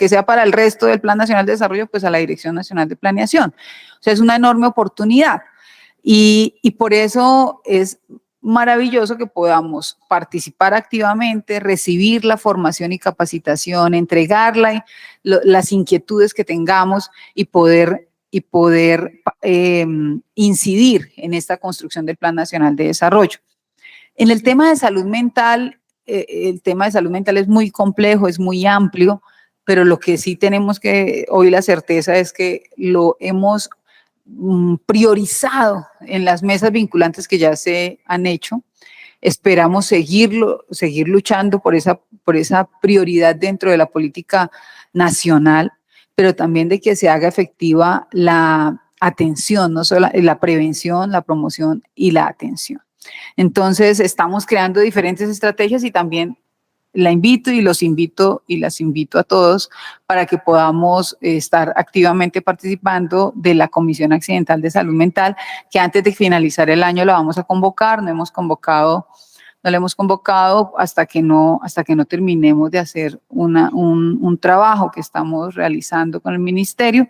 sea para el resto del Plan Nacional de Desarrollo, pues a la Dirección Nacional de Planeación. O sea, es una enorme oportunidad. Y por eso es maravilloso que podamos participar activamente, recibir la formación y capacitación, entregarla, las inquietudes que tengamos y poder incidir en esta construcción del Plan Nacional de Desarrollo. En el tema de salud mental, el tema de salud mental es muy complejo, es muy amplio, pero lo que sí tenemos que hoy la certeza es que lo hemos priorizado en las mesas vinculantes que ya se han hecho. Esperamos seguir luchando por esa prioridad dentro de la política nacional, pero también de que se haga efectiva la atención, no solo la prevención, la promoción y la atención. Entonces, estamos creando diferentes estrategias y también la invito y las invito a todos para que podamos estar activamente participando de la Comisión Accidental de Salud Mental, que antes de finalizar el año la vamos a convocar. No la hemos convocado hasta que no terminemos de hacer un trabajo que estamos realizando con el ministerio,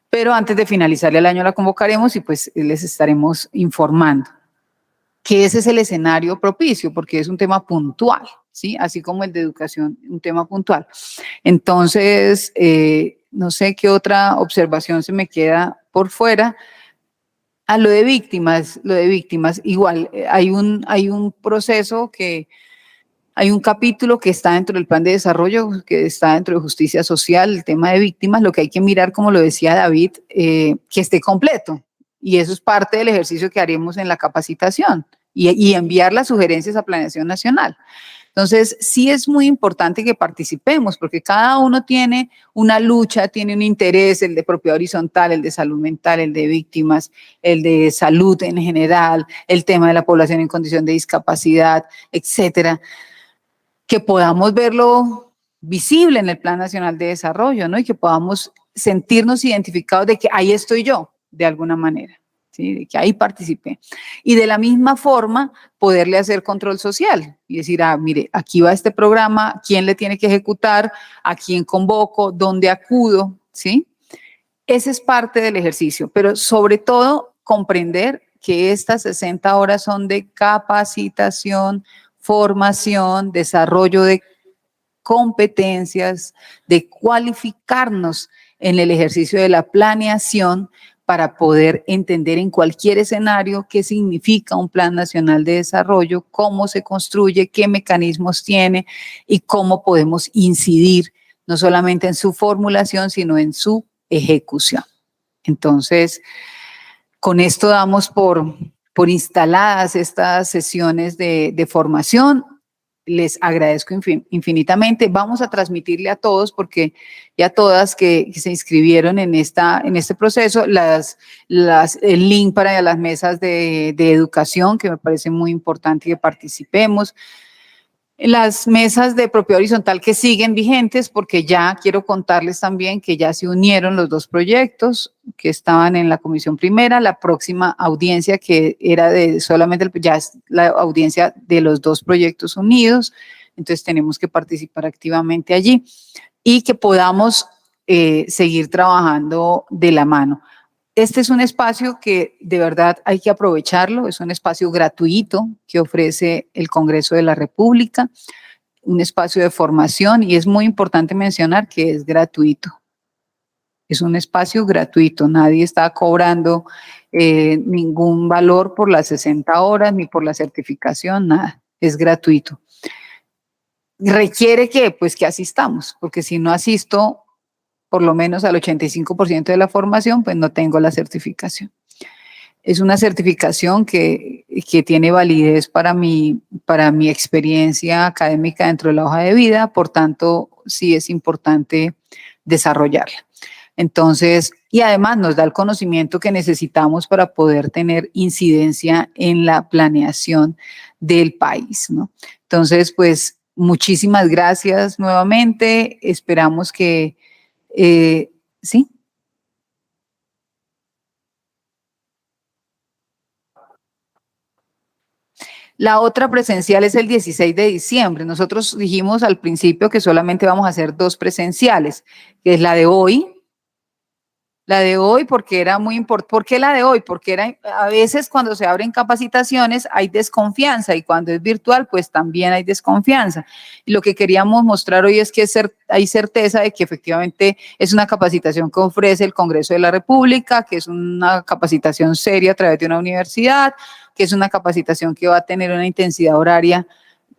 pero antes de finalizar el año la convocaremos y pues les estaremos informando que ese es el escenario propicio, porque es un tema puntual, ¿sí? Así como el de educación, un tema puntual. Entonces, no sé qué otra observación se me queda por fuera. A lo de víctimas, igual, hay un proceso hay un capítulo que está dentro del plan de desarrollo, que está dentro de justicia social, el tema de víctimas. Lo que hay que mirar, como lo decía David, que esté completo. Y eso es parte del ejercicio que haremos en la capacitación y enviar las sugerencias a Planeación Nacional. Entonces, sí es muy importante que participemos, porque cada uno tiene una lucha, tiene un interés, el de propiedad horizontal, el de salud mental, el de víctimas, el de salud en general, el tema de la población en condición de discapacidad, etcétera. Que podamos verlo visible en el Plan Nacional de Desarrollo, ¿no? Y que podamos sentirnos identificados de que ahí estoy yo, de alguna manera, ¿sí? De que ahí participé. Y de la misma forma, poderle hacer control social y decir, mire, aquí va este programa, ¿quién le tiene que ejecutar? ¿A quién convoco? ¿Dónde acudo? ¿Sí? Ese es parte del ejercicio, pero sobre todo comprender que estas 60 horas son de capacitación, formación, desarrollo de competencias, de cualificarnos en el ejercicio de la planeación para poder entender en cualquier escenario qué significa un Plan Nacional de Desarrollo, cómo se construye, qué mecanismos tiene y cómo podemos incidir no solamente en su formulación, sino en su ejecución. Entonces, con esto damos por instaladas estas sesiones de formación. Les agradezco infinitamente. Vamos a transmitirle a todos, porque ya todas que se inscribieron en este proceso, el link para las mesas de educación, que me parece muy importante que participemos. Las mesas de propiedad horizontal que siguen vigentes, porque ya quiero contarles también que ya se unieron los dos proyectos que estaban en la comisión primera. La próxima audiencia, que era ya es la audiencia de los dos proyectos unidos, entonces tenemos que participar activamente allí y que podamos seguir trabajando de la mano. Este es un espacio que de verdad hay que aprovecharlo, es un espacio gratuito que ofrece el Congreso de la República, un espacio de formación, y es muy importante mencionar que es gratuito. Es un espacio gratuito, nadie está cobrando ningún valor por las 60 horas ni por la certificación, nada, es gratuito. Requiere que asistamos, porque si no asisto por lo menos al 85% de la formación, pues no tengo la certificación. Es una certificación que tiene validez para mi experiencia académica dentro de la hoja de vida, por tanto, sí es importante desarrollarla. Entonces, y además nos da el conocimiento que necesitamos para poder tener incidencia en la planeación del país, ¿no? Entonces, pues, muchísimas gracias nuevamente. Esperamos que ¿sí? La otra presencial es el 16 de diciembre. Nosotros dijimos al principio que solamente vamos a hacer 2 presenciales, que es la de hoy La de hoy porque era muy importante. ¿Por qué la de hoy? Porque a veces cuando se abren capacitaciones hay desconfianza y cuando es virtual pues también hay desconfianza. Y lo que queríamos mostrar hoy es que hay certeza de que efectivamente es una capacitación que ofrece el Congreso de la República, que es una capacitación seria a través de una universidad, que es una capacitación que va a tener una intensidad horaria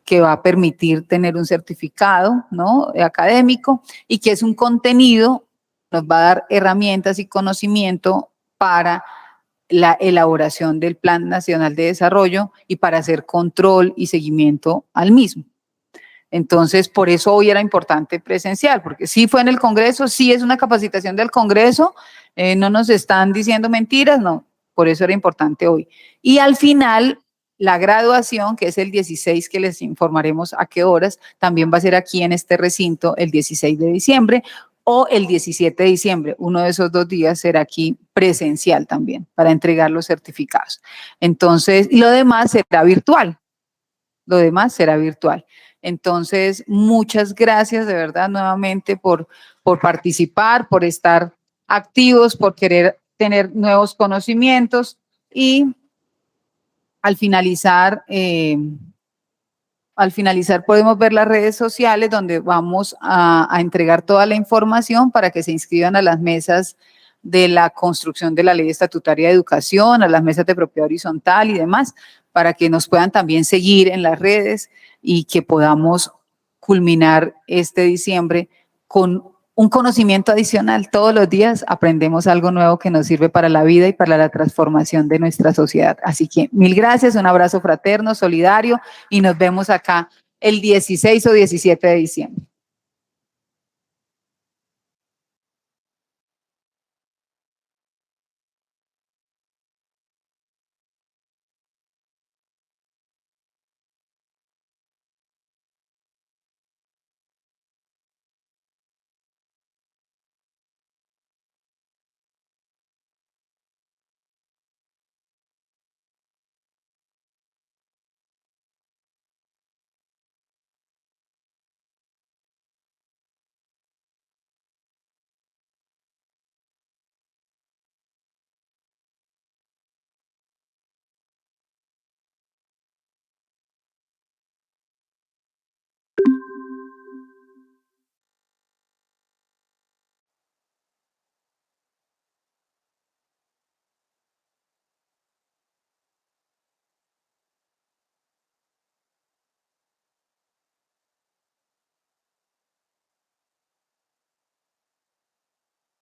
que va a permitir tener un certificado, ¿no?, académico, y que es un contenido, nos va a dar herramientas y conocimiento para la elaboración del Plan Nacional de Desarrollo y para hacer control y seguimiento al mismo. Entonces, por eso hoy era importante presencial, porque sí fue en el Congreso, sí es una capacitación del Congreso, no nos están diciendo mentiras, no, por eso era importante hoy. Y al final, la graduación, que es el 16, que les informaremos a qué horas, también va a ser aquí en este recinto el 16 de diciembre o el 17 de diciembre. Uno de esos 2 días será aquí presencial también para entregar los certificados. Entonces, y lo demás será virtual. Lo demás será virtual. Entonces, muchas gracias de verdad nuevamente por participar, por estar activos, por querer tener nuevos conocimientos y al finalizar podemos ver las redes sociales donde vamos a entregar toda la información para que se inscriban a las mesas de la construcción de la Ley Estatutaria de Educación, a las mesas de propiedad horizontal y demás, para que nos puedan también seguir en las redes y que podamos culminar este diciembre con un conocimiento adicional. Todos los días aprendemos algo nuevo que nos sirve para la vida y para la transformación de nuestra sociedad. Así que mil gracias, un abrazo fraterno, solidario y nos vemos acá el 16 o 17 de diciembre.